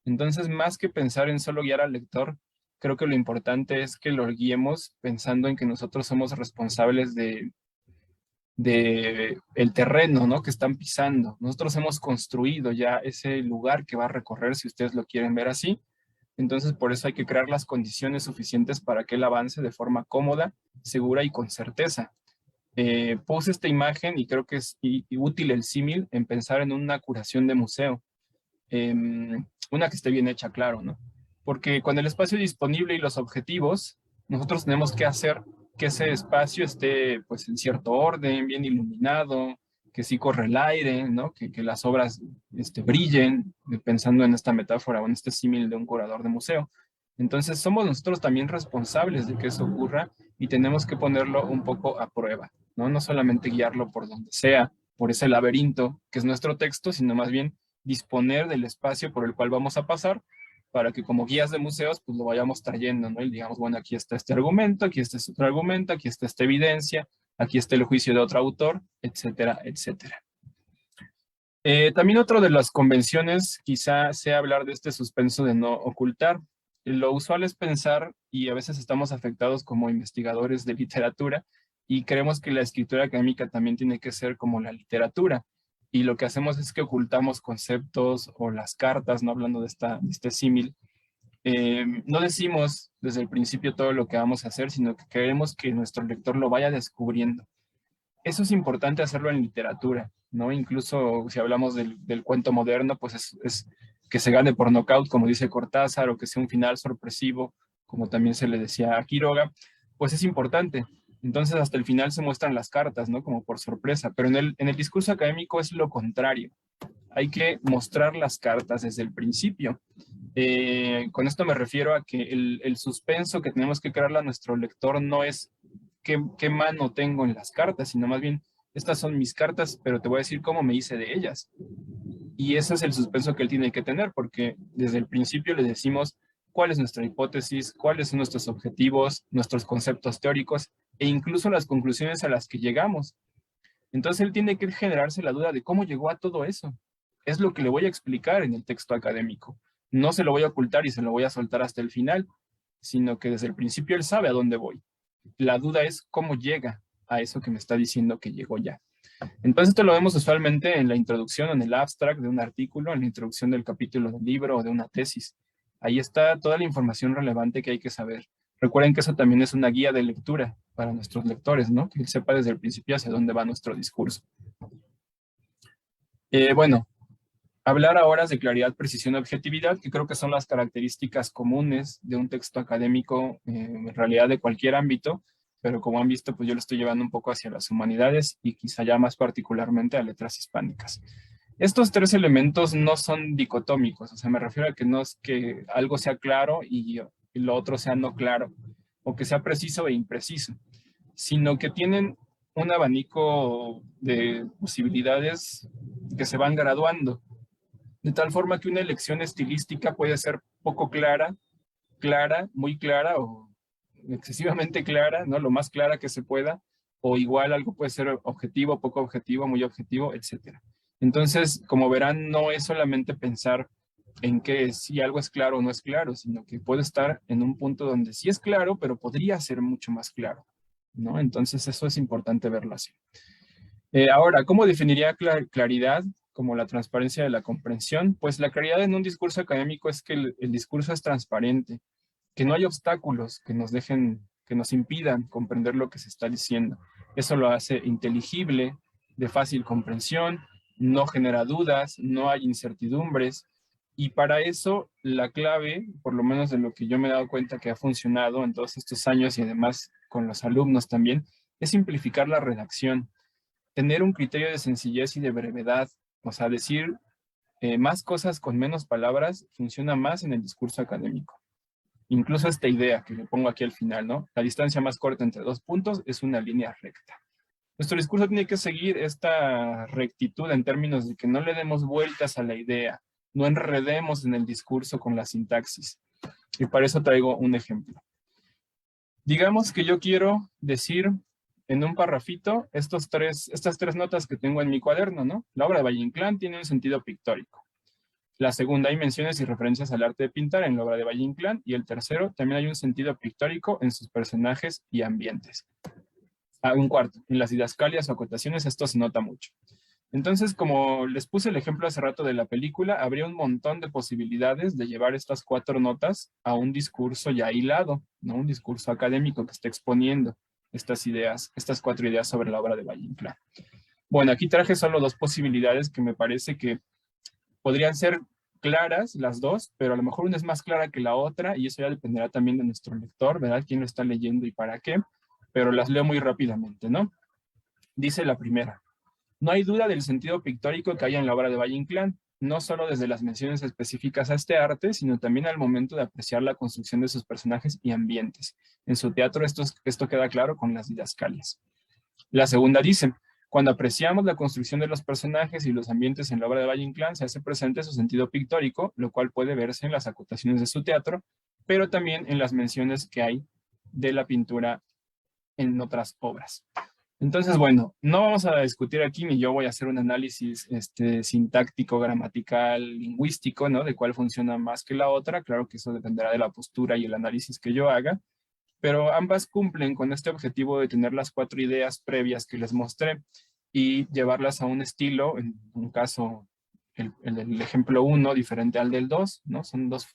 Entonces, más que pensar en solo guiar al lector, creo que lo importante es que lo guiemos pensando en que nosotros somos responsables de el terreno, ¿no? Que están pisando. Nosotros hemos construido ya ese lugar que va a recorrer, si ustedes lo quieren ver así. Entonces, por eso hay que crear las condiciones suficientes para que él avance de forma cómoda, segura y con certeza. Puse esta imagen y creo que es útil el símil en pensar en una curación de museo. Una que esté bien hecha, claro, ¿no? Porque con el espacio disponible y los objetivos, nosotros tenemos que hacer que ese espacio esté pues en cierto orden, bien iluminado, que sí corre el aire, ¿no? Que las obras brillen, pensando en esta metáfora o en este símil de un curador de museo. Entonces somos nosotros también responsables de que eso ocurra y tenemos que ponerlo un poco a prueba, ¿no? No solamente guiarlo por donde sea, por ese laberinto que es nuestro texto, sino más bien disponer del espacio por el cual vamos a pasar para que como guías de museos pues lo vayamos trayendo, ¿no? Y digamos, bueno, aquí está este argumento, aquí está este otro argumento, aquí está esta evidencia, aquí está el juicio de otro autor, etcétera, etcétera. También otra de las convenciones quizá sea hablar de este suspenso de no ocultar. Lo usual es pensar, y a veces estamos afectados como investigadores de literatura, y creemos que la escritura académica también tiene que ser como la literatura. Y lo que hacemos es que ocultamos conceptos o las cartas, no hablando de este símil. No decimos desde el principio todo lo que vamos a hacer, sino que queremos que nuestro lector lo vaya descubriendo. Eso es importante hacerlo en literatura, ¿no? Incluso si hablamos del cuento moderno, pues es que se gane por nocaut, como dice Cortázar, o que sea un final sorpresivo, como también se le decía a Quiroga, pues es importante. Entonces hasta el final se muestran las cartas, ¿no? Como por sorpresa, pero en el discurso académico es lo contrario. Hay que mostrar las cartas desde el principio. Con esto me refiero a que el suspenso que tenemos que crearle a nuestro lector no es qué mano tengo en las cartas, sino más bien, estas son mis cartas, pero te voy a decir cómo me hice de ellas. Y ese es el suspenso que él tiene que tener, porque desde el principio le decimos cuál es nuestra hipótesis, cuáles son nuestros objetivos, nuestros conceptos teóricos e incluso las conclusiones a las que llegamos. Entonces él tiene que generarse la duda de cómo llegó a todo eso. Es lo que le voy a explicar en el texto académico. No se lo voy a ocultar y se lo voy a soltar hasta el final, sino que desde el principio él sabe a dónde voy. La duda es cómo llega a eso que me está diciendo que llegó ya. Entonces esto lo vemos usualmente en la introducción, en el abstract de un artículo, en la introducción del capítulo del libro o de una tesis. Ahí está toda la información relevante que hay que saber. Recuerden que eso también es una guía de lectura para nuestros lectores, ¿no? Que él sepa desde el principio hacia dónde va nuestro discurso. Bueno, hablar ahora de claridad, precisión y objetividad, que creo que son las características comunes de un texto académico, en realidad de cualquier ámbito, pero como han visto, pues yo lo estoy llevando un poco hacia las humanidades y quizá ya más particularmente a letras hispánicas. Estos tres elementos no son dicotómicos, o sea, me refiero a que no es que algo sea claro y lo otro sea no claro, o que sea preciso e impreciso, sino que tienen un abanico de posibilidades que se van graduando, de tal forma que una elección estilística puede ser poco clara, clara, muy clara o excesivamente clara, ¿no? Lo más clara que se pueda, o igual algo puede ser objetivo, poco objetivo, muy objetivo, etcétera. Entonces, como verán, no es solamente pensar en que si algo es claro o no es claro, sino que puede estar en un punto donde sí es claro, pero podría ser mucho más claro, ¿no? Entonces, eso es importante verlo así. Ahora, ¿cómo definiría claridad como la transparencia de la comprensión? Pues la claridad en un discurso académico es que el discurso es transparente, que no hay obstáculos que nos dejen, que nos impidan comprender lo que se está diciendo. Eso lo hace inteligible, de fácil comprensión, no genera dudas, no hay incertidumbres. Y para eso la clave, por lo menos de lo que yo me he dado cuenta que ha funcionado en todos estos años y además con los alumnos también, es simplificar la redacción, tener un criterio de sencillez y de brevedad, o sea, decir más cosas con menos palabras funciona más en el discurso académico. Incluso esta idea que le pongo aquí al final, ¿no? La distancia más corta entre dos puntos es una línea recta. Nuestro discurso tiene que seguir esta rectitud en términos de que no le demos vueltas a la idea, no enredemos en el discurso con la sintaxis. Y para eso traigo un ejemplo. Digamos que yo quiero decir en un parrafito estas tres notas que tengo en mi cuaderno, ¿no? La obra de Valle Inclán tiene un sentido pictórico. La segunda, hay menciones y referencias al arte de pintar en la obra de Valle Inclán. Y el tercero, también hay un sentido pictórico en sus personajes y ambientes. Un cuarto, en las didascalias o acotaciones esto se nota mucho. Entonces, como les puse el ejemplo hace rato de la película, habría un montón de posibilidades de llevar estas cuatro notas a un discurso ya hilado, ¿no? Un discurso académico que esté exponiendo estas ideas, estas cuatro ideas sobre la obra de Valle Inclán. Bueno, aquí traje solo dos posibilidades que me parece que podrían ser claras las dos, pero a lo mejor una es más clara que la otra y eso ya dependerá también de nuestro lector, ¿verdad? Quién lo está leyendo y para qué, pero las leo muy rápidamente, ¿no? Dice la primera: no hay duda del sentido pictórico que hay en la obra de Valle Inclán, no solo desde las menciones específicas a este arte, sino también al momento de apreciar la construcción de sus personajes y ambientes. En su teatro esto queda claro con las didascalias. La segunda dice: cuando apreciamos la construcción de los personajes y los ambientes en la obra de Valle Inclán, se hace presente su sentido pictórico, lo cual puede verse en las acotaciones de su teatro, pero también en las menciones que hay de la pintura en otras obras. Entonces, bueno, no vamos a discutir aquí, ni yo voy a hacer un análisis sintáctico, gramatical, lingüístico, ¿no? De cuál funciona más que la otra. Claro que eso dependerá de la postura y el análisis que yo haga, pero ambas cumplen con este objetivo de tener las cuatro ideas previas que les mostré y llevarlas a un estilo, en un caso, el ejemplo 1 diferente al del 2, ¿no? Son dos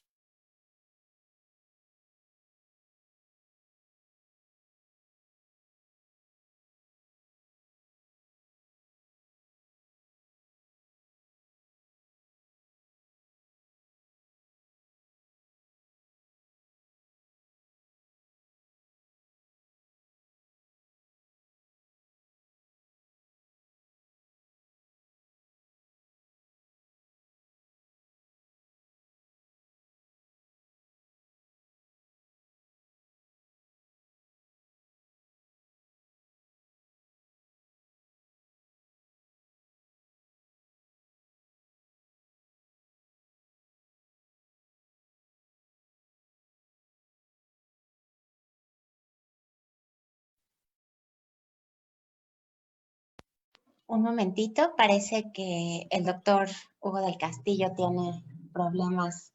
Un momentito, parece que el doctor Hugo del Castillo tiene problemas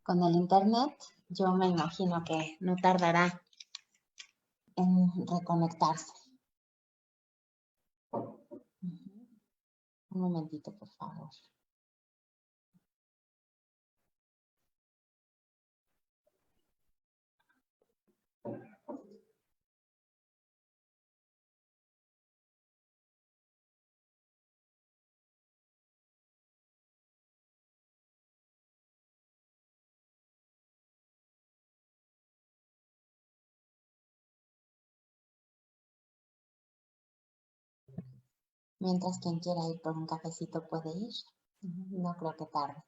con el internet. Yo me imagino que no tardará en reconectarse. Un momentito, por favor. Mientras quien quiera ir por un cafecito puede ir. No creo que tarde.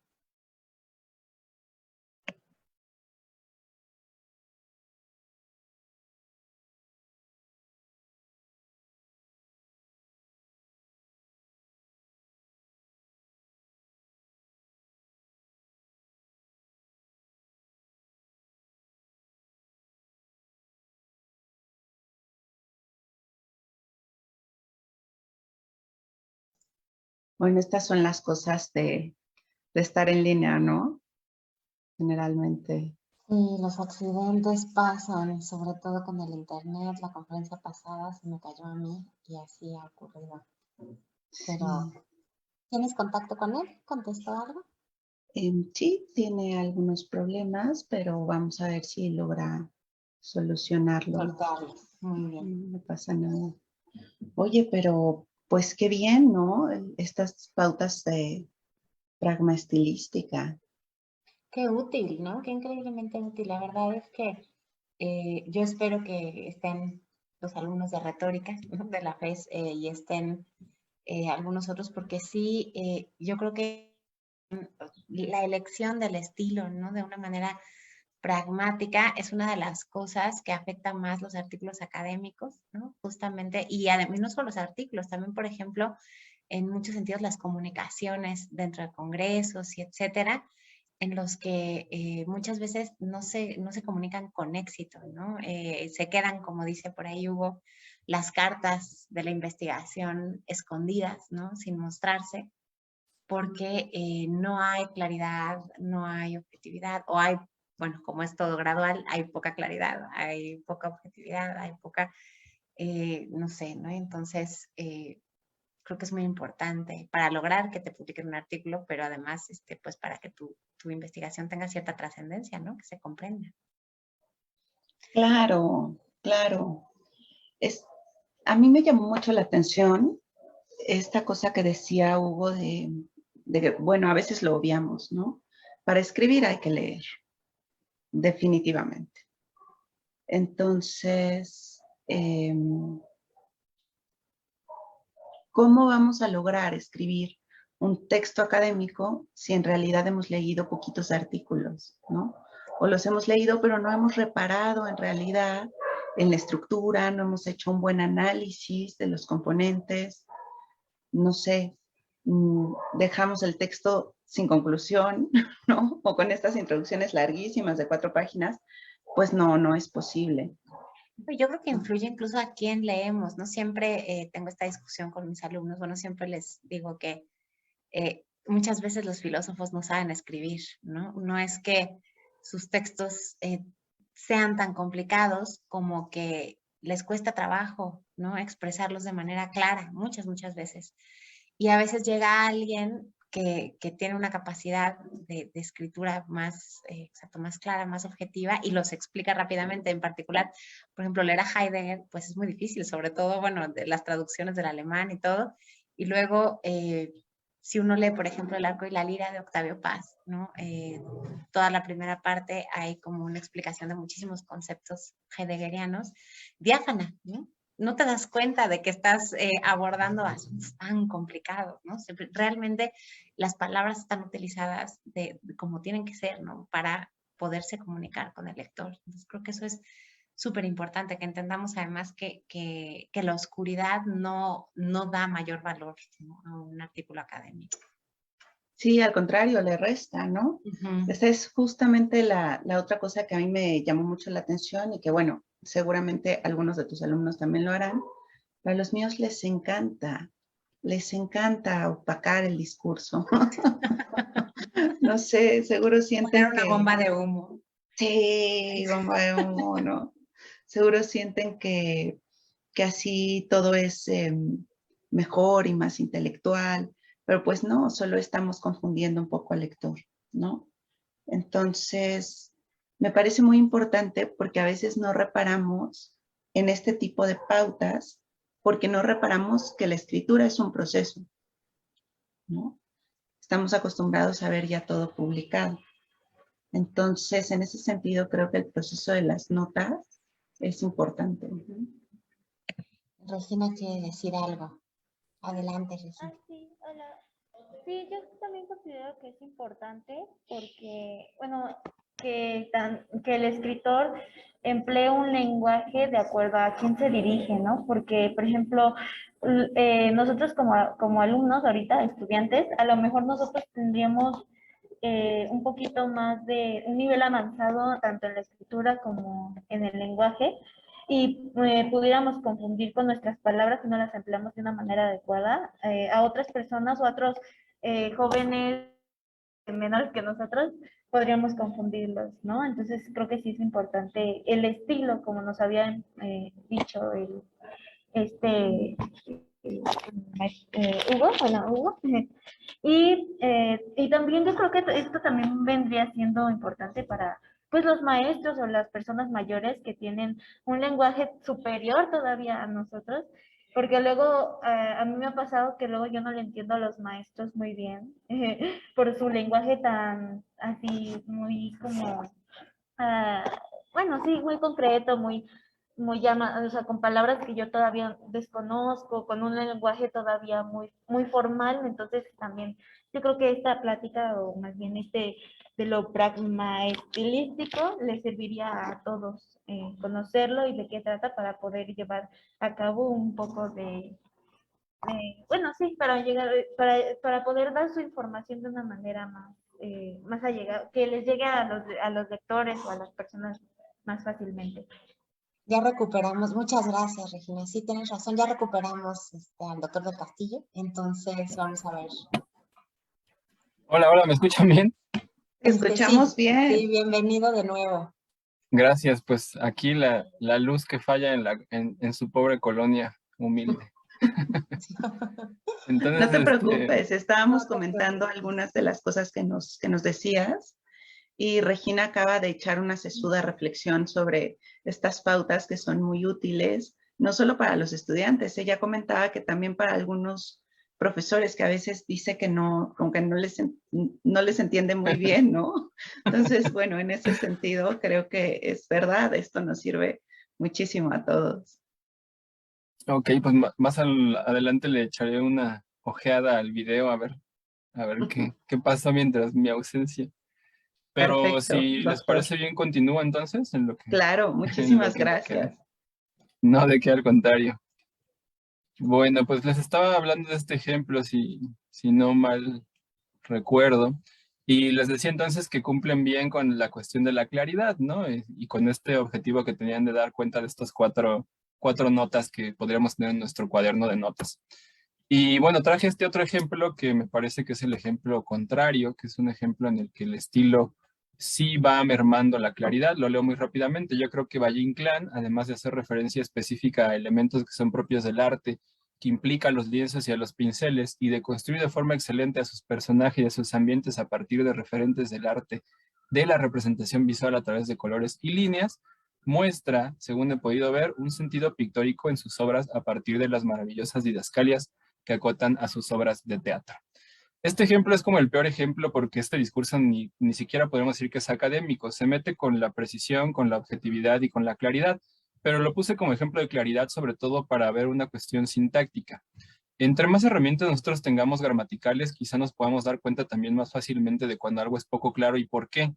Bueno, estas son las cosas de estar en línea, ¿no? Generalmente. Sí, los accidentes pasan, sobre todo con el internet. La conferencia pasada se me cayó a mí y así ha ocurrido. Pero, Sí. ¿tienes contacto con él? ¿Contestó algo? Sí, tiene algunos problemas, pero vamos a ver si logra solucionarlo. Soltarlos. Muy bien. No pasa nada. Oye, pero pues qué bien, ¿no? Estas pautas de pragma estilística. Qué útil, ¿no? Qué increíblemente útil. La verdad es que yo espero que estén los alumnos de retórica, ¿no? De la FES y estén algunos otros, porque sí, yo creo que la elección del estilo, ¿no? De una manera pragmática es una de las cosas que afecta más los artículos académicos, ¿no? Justamente, y además no solo los artículos, también, por ejemplo, en muchos sentidos las comunicaciones dentro de congresos y etcétera, en los que muchas veces no se comunican con éxito, ¿no? Se quedan, como dice por ahí Hugo, las cartas de la investigación escondidas, ¿no? Sin mostrarse, porque no hay claridad, no hay objetividad, o hay, bueno, como es todo gradual, hay poca claridad, hay poca objetividad, hay poca, no sé, ¿no? Entonces, creo que es muy importante para lograr que te publiquen un artículo, pero además, pues para que tu investigación tenga cierta trascendencia, ¿no? Que se comprenda. Claro, claro. A mí me llamó mucho la atención esta cosa que decía Hugo bueno, a veces lo obviamos, ¿no? Para escribir hay que leer, definitivamente. Entonces, ¿cómo vamos a lograr escribir un texto académico si en realidad hemos leído poquitos artículos, ¿no? O los hemos leído, pero no hemos reparado en realidad en la estructura, no hemos hecho un buen análisis de los componentes, no sé, dejamos el texto sin conclusión, ¿no? O con estas introducciones larguísimas de 4 páginas, pues no es posible. Yo creo que influye incluso a quién leemos, ¿no? Siempre tengo esta discusión con mis alumnos, bueno, siempre les digo que muchas veces los filósofos no saben escribir, ¿no? No es que sus textos sean tan complicados como que les cuesta trabajo, ¿no? Expresarlos de manera clara, muchas veces. Y a veces llega alguien que tiene una capacidad de escritura más, exacto, más clara, más objetiva y los explica rápidamente. En particular, por ejemplo, leer a Heidegger, pues es muy difícil, sobre todo, bueno, de las traducciones del alemán y todo. Y luego, si uno lee, por ejemplo, El arco y la lira de Octavio Paz, ¿no? Toda la primera parte hay como una explicación de muchísimos conceptos heideggerianos, diáfana, ¿no? No te das cuenta de que estás abordando asuntos tan complicados, ¿no? Realmente las palabras están utilizadas como tienen que ser, ¿no? Para poderse comunicar con el lector. Entonces creo que eso es súper importante, que entendamos además que la oscuridad no da mayor valor, ¿no? A un artículo académico. Sí, al contrario, le resta, ¿no? Esa es justamente la otra cosa que a mí me llamó mucho la atención y que, bueno, seguramente algunos de tus alumnos también lo harán. Para los míos les encanta les encanta opacar el discurso. No sé, seguro sienten Poner una que... bomba de humo. Sí, bomba de humo, ¿no? Seguro sienten que así todo es mejor y más intelectual, pero pues no, solo estamos confundiendo un poco al lector, ¿no? Entonces, me parece muy importante porque a veces no reparamos en este tipo de pautas, porque no reparamos que la escritura es un proceso, ¿no? Estamos acostumbrados a ver ya todo publicado. Entonces, en ese sentido, creo que el proceso de las notas es importante. Regina quiere decir algo. Adelante, Regina. Sí, hola. Sí, yo también considero que es importante porque, bueno, que el escritor emplee un lenguaje de acuerdo a quién se dirige, ¿no? Porque, por ejemplo, nosotros como alumnos ahorita, estudiantes, a lo mejor nosotros tendríamos un poquito más de un nivel avanzado tanto en la escritura como en el lenguaje y pudiéramos confundir con nuestras palabras si no las empleamos de una manera adecuada a otras personas o a otros jóvenes menores que nosotros, podríamos confundirlos, ¿no? Entonces creo que sí es importante el estilo, como nos habían dicho Hugo, bueno, Hugo. Y también yo creo que esto también vendría siendo importante para pues los maestros o las personas mayores que tienen un lenguaje superior todavía a nosotros, porque luego a mí me ha pasado que luego yo no le entiendo a los maestros muy bien por su lenguaje tan así muy como ah, bueno, sí, muy concreto, muy o sea, con palabras que yo todavía desconozco, con un lenguaje todavía muy formal, entonces también yo creo que esta plática, o más bien de lo pragma estilístico, le serviría a todos conocerlo y de qué trata para poder llevar a cabo un poco bueno, sí, para llegar, para poder dar su información de una manera más allegada, que les llegue a los lectores o a las personas más fácilmente. Ya recuperamos, muchas gracias, Regina. Sí, tienes razón, ya recuperamos al doctor del Castillo. Entonces, vamos a ver. Hola, hola, ¿me escuchan bien? Escuchamos Sí, bien. sí, bienvenido de nuevo. Gracias, pues aquí la luz que falla en su pobre colonia humilde. Entonces, No te preocupes, estábamos No te comentando preocupes. algunas de las cosas que nos decías y Regina acaba de echar una sesuda reflexión sobre estas pautas que son muy útiles, no solo para los estudiantes. Ella comentaba que también para algunos profesores que a veces dice que no, como que no les entiende muy bien, ¿no? Entonces, bueno, en ese sentido creo que es verdad, esto nos sirve muchísimo a todos. ok, pues más adelante le echaré una ojeada al video a ver qué pasa mientras mi ausencia. Pero Perfecto, si les doctor. parece bien, continúo entonces en lo que, Claro, en lo muchísimas que me queda. gracias. No, de qué, al contrario. Bueno, pues les estaba hablando de este ejemplo, si no mal recuerdo, y les decía entonces que cumplen bien con la cuestión de la claridad, ¿no? Y con este objetivo que tenían de dar cuenta de estas cuatro notas que podríamos tener en nuestro cuaderno de notas. Y bueno, traje este otro ejemplo que me parece que es el ejemplo contrario, que es un ejemplo en el que el estilo sí va mermando la claridad. Lo leo muy rápidamente. Yo creo que Valle Inclán, además de hacer referencia específica a elementos que son propios del arte, que implica a los lienzos y a los pinceles, y de construir de forma excelente a sus personajes y a sus ambientes a partir de referentes del arte, de la representación visual a través de colores y líneas, muestra, según he podido ver, un sentido pictórico en sus obras a partir de las maravillosas didascalias que acotan a sus obras de teatro. Este ejemplo es como el peor ejemplo porque este discurso ni siquiera podemos decir que es académico, se mete con la precisión, con la objetividad y con la claridad, pero lo puse como ejemplo de claridad sobre todo para ver una cuestión sintáctica. Entre más herramientas nosotros tengamos gramaticales, quizá nos podamos dar cuenta también más fácilmente de cuando algo es poco claro y por qué.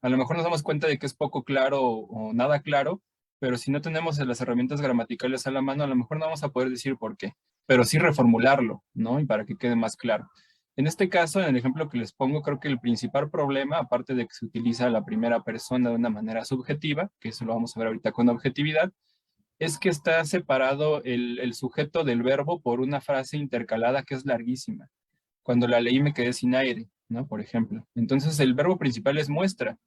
A lo mejor nos damos cuenta de que es poco claro o nada claro, pero si no tenemos las herramientas gramaticales a la mano, a lo mejor no vamos a poder decir por qué, pero sí reformularlo, ¿no? Y para que quede más claro. En este caso, en el ejemplo que les pongo, creo que el principal problema, aparte de que se utiliza la primera persona de una manera subjetiva, que eso lo vamos a ver ahorita con objetividad, es que está separado el sujeto del verbo por una frase intercalada que es larguísima. Cuando la leí me quedé sin aire, ¿no? Por ejemplo. Entonces el verbo principal es muestra.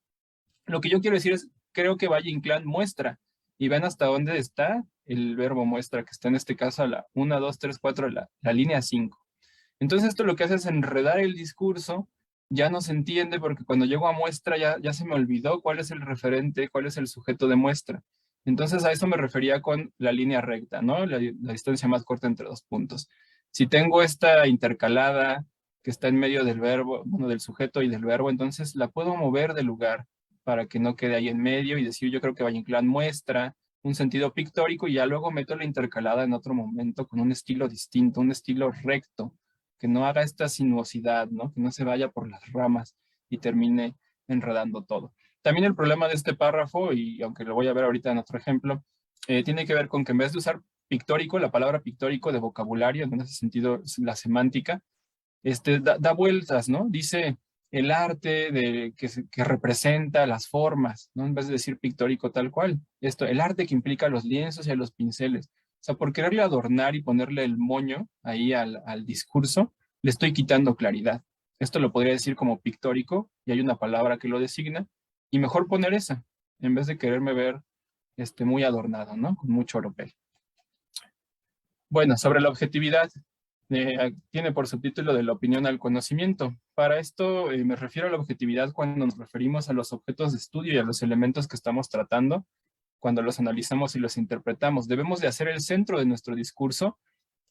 Lo que yo quiero decir es, creo que Valle Inclán muestra. Y ven hasta dónde está el verbo muestra, que está en este caso a la 1, 2, 3, 4, la línea 5. Entonces esto lo que hace es enredar el discurso, ya no se entiende porque cuando llego a muestra ya se me olvidó cuál es el referente, cuál es el sujeto de muestra. Entonces a eso me refería con la línea recta, ¿no? La distancia más corta entre dos puntos. Si tengo esta intercalada que está en medio del verbo, bueno, del sujeto y del verbo, entonces la puedo mover de lugar para que no quede ahí en medio y decir, yo creo que Valle Inclán muestra un sentido pictórico y ya luego meto la intercalada en otro momento con un estilo distinto, un estilo recto, que no haga esta sinuosidad, ¿no? Que no se vaya por las ramas y termine enredando todo. También el problema de este párrafo, y aunque lo voy a ver ahorita en otro ejemplo, tiene que ver con que en vez de usar pictórico, la palabra pictórico de vocabulario, en ese sentido la semántica, da vueltas, ¿no? Dice el arte que representa las formas, ¿no? En vez de decir pictórico tal cual. El arte que implica los lienzos y a los pinceles. O sea, por quererle adornar y ponerle el moño ahí al discurso, le estoy quitando claridad. Esto lo podría decir como pictórico, y hay una palabra que lo designa, y mejor poner esa, en vez de quererme ver muy adornado, ¿no? Con mucho oropel. Bueno, sobre la objetividad, tiene por subtítulo de la opinión al conocimiento. Para esto me refiero a la objetividad cuando nos referimos a los objetos de estudio y a los elementos que estamos tratando, cuando los analizamos y los interpretamos. Debemos de hacer el centro de nuestro discurso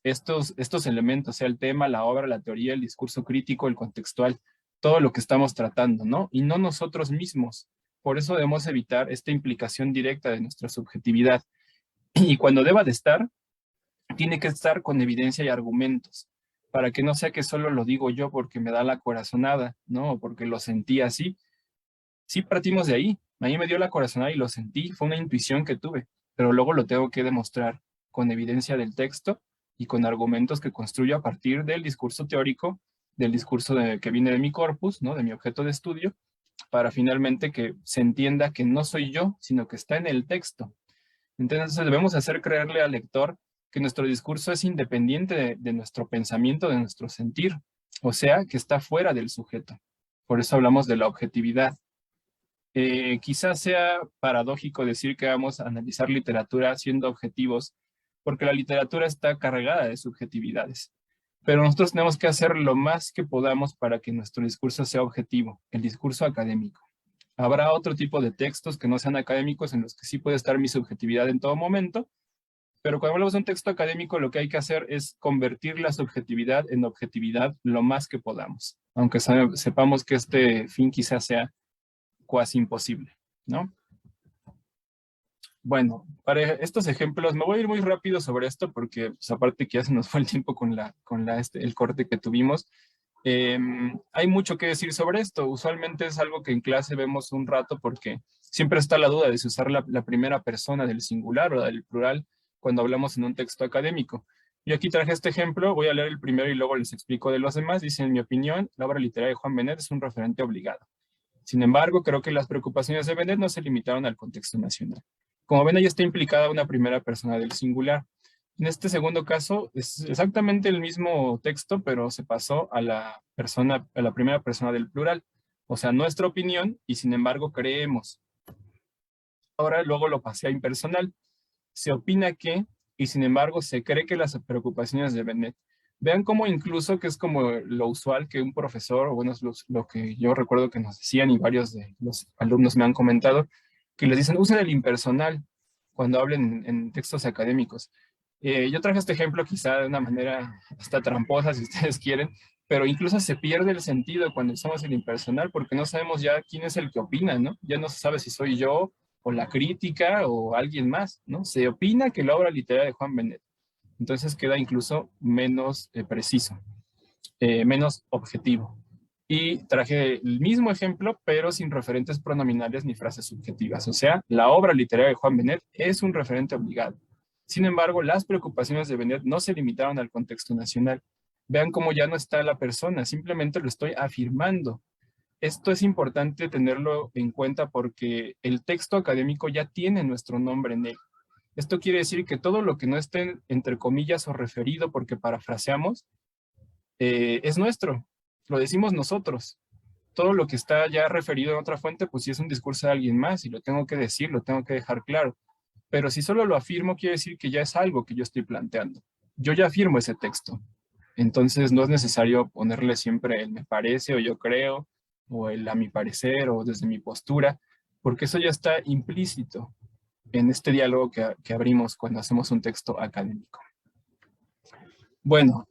estos elementos, sea el tema, la obra, la teoría, el discurso crítico, el contextual, todo lo que estamos tratando, ¿no? Y no nosotros mismos. Por eso debemos evitar esta implicación directa de nuestra subjetividad. Y cuando deba de estar, tiene que estar con evidencia y argumentos, para que no sea que solo lo digo yo porque me da la corazonada, ¿no? O porque lo sentí así. Sí partimos de ahí. A mí me dio la corazonada y lo sentí, fue una intuición que tuve, pero luego lo tengo que demostrar con evidencia del texto y con argumentos que construyo a partir del discurso teórico, del discurso que viene de mi corpus, ¿no? De mi objeto de estudio, para finalmente que se entienda que no soy yo, sino que está en el texto. Entonces debemos hacer creerle al lector que nuestro discurso es independiente de nuestro pensamiento, de nuestro sentir, o sea, que está fuera del sujeto. Por eso hablamos de la objetividad. Quizás sea paradójico decir que vamos a analizar literatura siendo objetivos, porque la literatura está cargada de subjetividades. Pero nosotros tenemos que hacer lo más que podamos para que nuestro discurso sea objetivo, el discurso académico. Habrá otro tipo de textos que no sean académicos en los que sí puede estar mi subjetividad en todo momento, pero cuando hablamos de un texto académico lo que hay que hacer es convertir la subjetividad en objetividad lo más que podamos, aunque sepamos que este fin quizás sea cuasi imposible, ¿no? Bueno, para estos ejemplos, me voy a ir muy rápido sobre esto porque pues, aparte que ya se nos fue el tiempo con el corte que tuvimos. Hay mucho que decir sobre esto. Usualmente es algo que en clase vemos un rato porque siempre está la duda de si usar la primera persona del singular o del plural cuando hablamos en un texto académico. Yo aquí traje este ejemplo, voy a leer el primero y luego les explico de los demás. Dice, en mi opinión, la obra literaria de Juan Benet es un referente obligado. Sin embargo, creo que las preocupaciones de Benet no se limitaron al contexto nacional. Como ven, ahí está implicada una primera persona del singular. En este segundo caso, es exactamente el mismo texto, pero se pasó a la primera persona del plural. O sea, nuestra opinión, y sin embargo creemos. Ahora luego lo pasé a impersonal. Se opina que, y sin embargo se cree que las preocupaciones de Benet. Vean cómo incluso, que es como lo usual que un profesor, o bueno, es lo que yo recuerdo que nos decían y varios de los alumnos me han comentado, que les dicen, usen el impersonal cuando hablen en textos académicos. Yo traje este ejemplo quizá de una manera hasta tramposa, si ustedes quieren, pero incluso se pierde el sentido cuando usamos el impersonal porque no sabemos ya quién es el que opina, ¿no? Ya no se sabe si soy yo o la crítica o alguien más, ¿no? Se opina que la obra literaria de Juan Benet. Entonces queda incluso menos preciso, menos objetivo. Y traje el mismo ejemplo, pero sin referentes pronominales ni frases subjetivas. O sea, la obra literaria de Juan Benet es un referente obligado. Sin embargo, las preocupaciones de Benet no se limitaron al contexto nacional. Vean cómo ya no está la persona, simplemente lo estoy afirmando. Esto es importante tenerlo en cuenta porque el texto académico ya tiene nuestro nombre en él. Esto quiere decir que todo lo que no esté entre comillas o referido porque parafraseamos, es nuestro, lo decimos nosotros. Todo lo que está ya referido en otra fuente, pues sí es un discurso de alguien más y lo tengo que decir, lo tengo que dejar claro. Pero si solo lo afirmo, quiere decir que ya es algo que yo estoy planteando. Yo ya afirmo ese texto. Entonces no es necesario ponerle siempre el me parece o yo creo o el a mi parecer o desde mi postura, porque eso ya está implícito en este diálogo que abrimos cuando hacemos un texto académico. Bueno,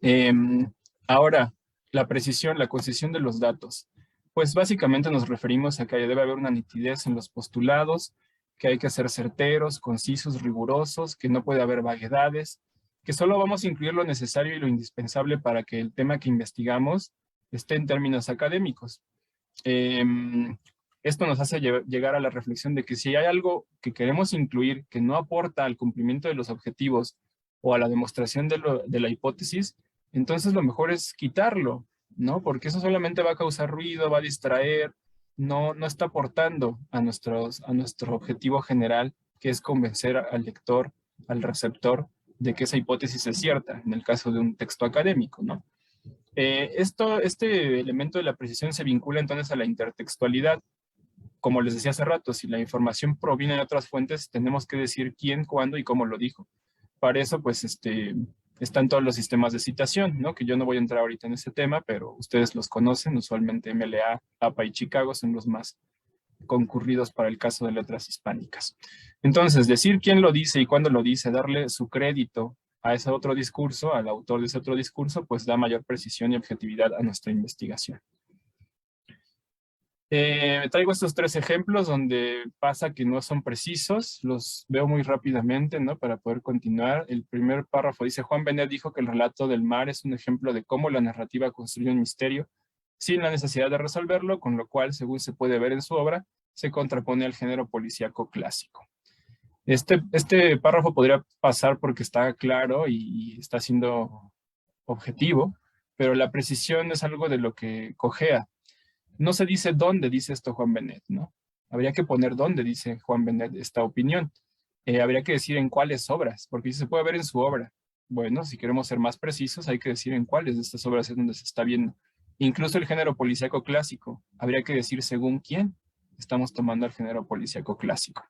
ahora la precisión, la concisión de los datos. Pues básicamente nos referimos a que debe haber una nitidez en los postulados, que hay que ser certeros, concisos, rigurosos, que no puede haber vaguedades, que solo vamos a incluir lo necesario y lo indispensable para que el tema que investigamos esté en términos académicos. Esto nos hace llegar a la reflexión de que si hay algo que queremos incluir que no aporta al cumplimiento de los objetivos o a la demostración de la hipótesis, entonces lo mejor es quitarlo, ¿no? Porque eso solamente va a causar ruido, va a distraer, no está aportando a nuestro objetivo general, que es convencer al lector, al receptor, de que esa hipótesis es cierta, en el caso de un texto académico, ¿no? Este elemento de la precisión se vincula entonces a la intertextualidad. Como les decía hace rato, si la información proviene de otras fuentes, tenemos que decir quién, cuándo y cómo lo dijo. Para eso, pues, están todos los sistemas de citación, ¿no? Que yo no voy a entrar ahorita en ese tema, pero ustedes los conocen. Usualmente MLA, APA y Chicago son los más concurridos para el caso de letras hispánicas. Entonces, decir quién lo dice y cuándo lo dice, darle su crédito a ese otro discurso, al autor de ese otro discurso, pues da mayor precisión y objetividad a nuestra investigación. Traigo estos 3 ejemplos donde pasa que no son precisos, los veo muy rápidamente, ¿no? Para poder continuar. El primer párrafo dice: Juan Benet dijo que el relato del mar es un ejemplo de cómo la narrativa construye un misterio sin la necesidad de resolverlo, con lo cual, según se puede ver en su obra, se contrapone al género policíaco clásico. Este párrafo podría pasar porque está claro y está siendo objetivo, pero la precisión es algo de lo que cojea. No se dice dónde dice esto Juan Benet, ¿no? Habría que poner dónde dice Juan Benet esta opinión. Habría que decir en cuáles obras, porque si se puede ver en su obra. Bueno, si queremos ser más precisos, hay que decir en cuáles de estas obras es donde se está viendo. Incluso el género policíaco clásico, habría que decir según quién estamos tomando el género policíaco clásico.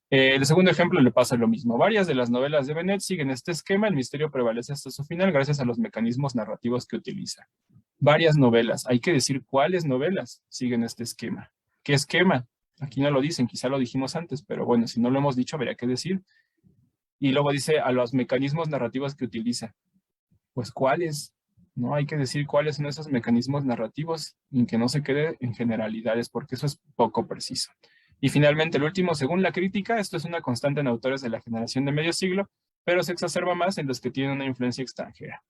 El segundo ejemplo le pasa lo mismo. Varias de las novelas de Benet siguen este esquema, el misterio prevalece hasta su final gracias a los mecanismos narrativos que utiliza. Varias novelas, hay que decir cuáles novelas siguen este esquema. ¿Qué esquema? Aquí no lo dicen, quizá lo dijimos antes, pero bueno, si no lo hemos dicho, habría que decir. Y luego dice a los mecanismos narrativos que utiliza. Pues cuáles, ¿no? Hay que decir cuáles son esos mecanismos narrativos y que no se quede en generalidades, porque eso es poco preciso. Y finalmente, el último, según la crítica, esto es una constante en autores de la generación de medio siglo, pero se exacerba más en los que tienen una influencia extranjera.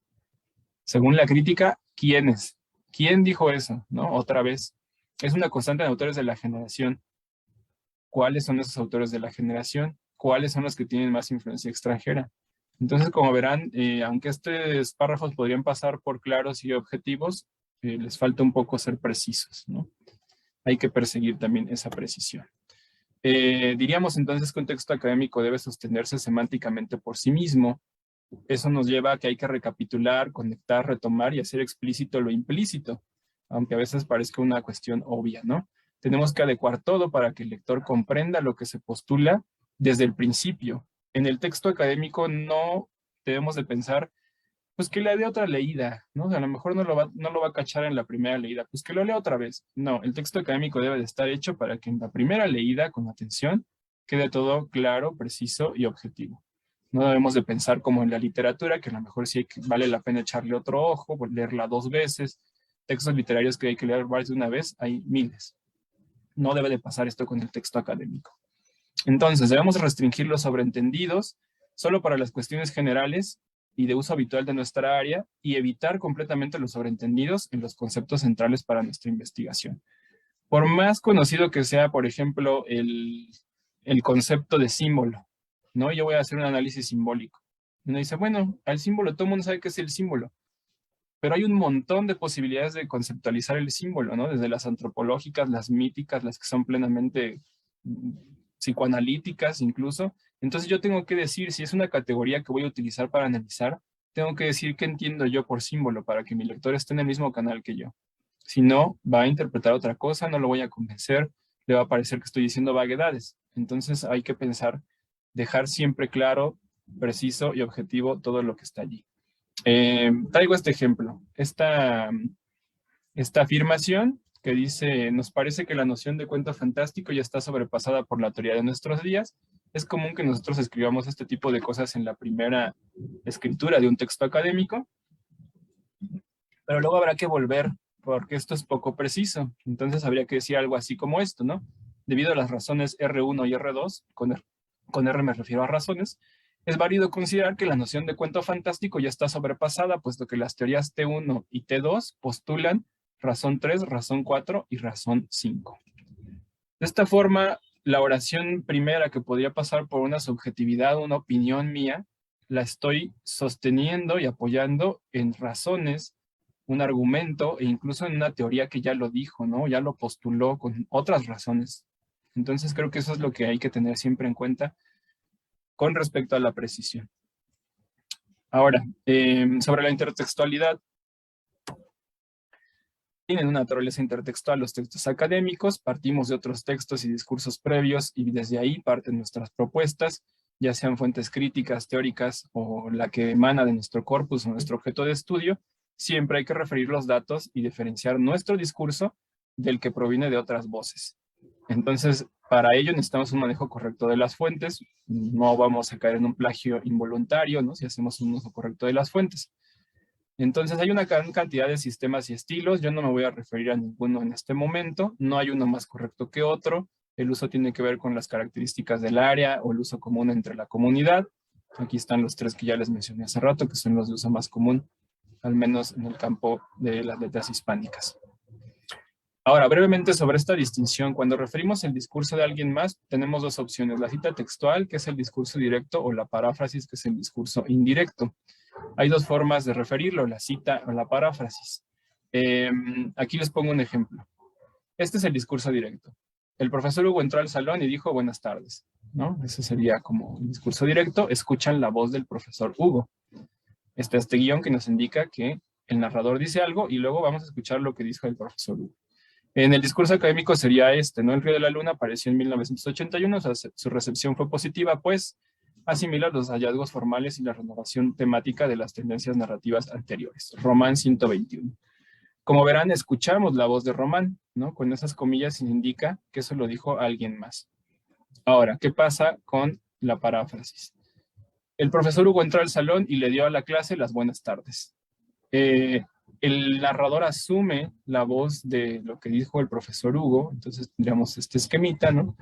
Según la crítica, ¿quiénes? ¿Quién dijo eso? ¿No? Otra vez. Es una constante en autores de la generación. ¿Cuáles son esos autores de la generación? ¿Cuáles son los que tienen más influencia extranjera? Entonces, como verán, aunque estos párrafos podrían pasar por claros y objetivos, les falta un poco ser precisos, ¿no? Hay que perseguir también esa precisión. Diríamos entonces que un texto académico debe sostenerse semánticamente por sí mismo. Eso nos lleva a que hay que recapitular, conectar, retomar y hacer explícito lo implícito, aunque a veces parezca una cuestión obvia, ¿no? Tenemos que adecuar todo para que el lector comprenda lo que se postula desde el principio. En el texto académico no debemos de pensar, pues que le dé otra leída, ¿no? A lo mejor no lo va a cachar en la primera leída, pues que lo lea otra vez. No, el texto académico debe de estar hecho para que en la primera leída, con atención, quede todo claro, preciso y objetivo. No debemos de pensar como en la literatura, que a lo mejor sí vale la pena echarle otro ojo, leerla 2 veces. Textos literarios que hay que leer más de una vez, hay miles. No debe de pasar esto con el texto académico. Entonces, debemos restringir los sobreentendidos solo para las cuestiones generales y de uso habitual de nuestra área y evitar completamente los sobreentendidos en los conceptos centrales para nuestra investigación. Por más conocido que sea, por ejemplo, el concepto de símbolo, ¿no? Yo voy a hacer un análisis simbólico. Uno dice, bueno, al símbolo todo el mundo sabe qué es el símbolo, pero hay un montón de posibilidades de conceptualizar el símbolo, ¿no? Desde las antropológicas, las míticas, las que son plenamente psicoanalíticas incluso. Entonces yo tengo que decir, si es una categoría que voy a utilizar para analizar, tengo que decir qué entiendo yo por símbolo para que mi lector esté en el mismo canal que yo. Si no, va a interpretar otra cosa, no lo voy a convencer, le va a parecer que estoy diciendo vaguedades. Entonces hay que pensar, dejar siempre claro, preciso y objetivo todo lo que está allí. Traigo este ejemplo. Esta afirmación que dice, nos parece que la noción de cuento fantástico ya está sobrepasada por la teoría de nuestros días. Es común que nosotros escribamos este tipo de cosas en la primera escritura de un texto académico, pero luego habrá que volver porque esto es poco preciso. Entonces habría que decir algo así como esto, ¿no? Debido a las razones R1 y R2, con R me refiero a razones, es válido considerar que la noción de cuento fantástico ya está sobrepasada, puesto que las teorías T1 y T2 postulan razón 3, razón 4 y razón 5. De esta forma, la oración primera que podría pasar por una subjetividad, una opinión mía, la estoy sosteniendo y apoyando en razones, un argumento e incluso en una teoría que ya lo dijo, ¿no? Ya lo postuló con otras razones. Entonces creo que eso es lo que hay que tener siempre en cuenta con respecto a la precisión. Ahora, sobre la intertextualidad. Tienen una naturaleza intertextual los textos académicos, partimos de otros textos y discursos previos y desde ahí parten nuestras propuestas, ya sean fuentes críticas, teóricas o la que emana de nuestro corpus o nuestro objeto de estudio. Siempre hay que referir los datos y diferenciar nuestro discurso del que proviene de otras voces. Entonces, para ello necesitamos un manejo correcto de las fuentes. No vamos a caer en un plagio involuntario, ¿no? Si hacemos un uso correcto de las fuentes. Entonces, hay una gran cantidad de sistemas y estilos. Yo no me voy a referir a ninguno en este momento. No hay uno más correcto que otro. El uso tiene que ver con las características del área o el uso común entre la comunidad. Aquí están los tres que ya les mencioné hace rato, que son los de uso más común, al menos en el campo de las letras hispánicas. Ahora, brevemente sobre esta distinción. Cuando referimos el discurso de alguien más, tenemos dos opciones. La cita textual, que es el discurso directo, o la paráfrasis, que es el discurso indirecto. Hay dos formas de referirlo, la cita o la paráfrasis. Aquí les pongo un ejemplo. Este es el discurso directo. El profesor Hugo entró al salón y dijo buenas tardes, ¿no? Ese sería como un discurso directo. Escuchan la voz del profesor Hugo. Está este guión que nos indica que el narrador dice algo y luego vamos a escuchar lo que dijo el profesor Hugo. En el discurso académico sería este, ¿no? El río de la luna apareció en 1981, o sea, su recepción fue positiva, pues asimila los hallazgos formales y la renovación temática de las tendencias narrativas anteriores. Román 121. Como verán, escuchamos la voz de Román, ¿no? Con esas comillas se indica que eso lo dijo alguien más. Ahora, ¿qué pasa con la paráfrasis? El profesor Hugo entró al salón y le dio a la clase las buenas tardes. El narrador asume la voz de lo que dijo el profesor Hugo, entonces tendríamos este esquemita, ¿no?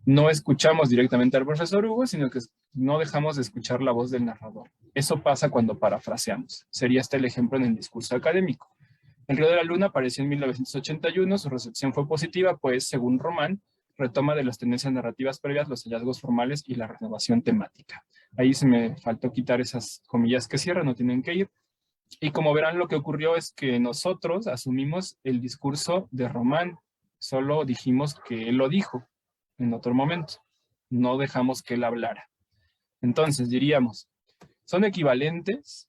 No escuchamos directamente al profesor Hugo, sino que no dejamos de escuchar la voz del narrador. Eso pasa cuando parafraseamos. Sería este el ejemplo en el discurso académico. El río de la luna apareció en 1981, su recepción fue positiva, pues, según Román, retoma de las tendencias narrativas previas, los hallazgos formales y la renovación temática. Ahí se me faltó quitar esas comillas que cierran, no tienen que ir. Y como verán, lo que ocurrió es que nosotros asumimos el discurso de Román. Solo dijimos que él lo dijo en otro momento. No dejamos que él hablara. Entonces diríamos, ¿son equivalentes?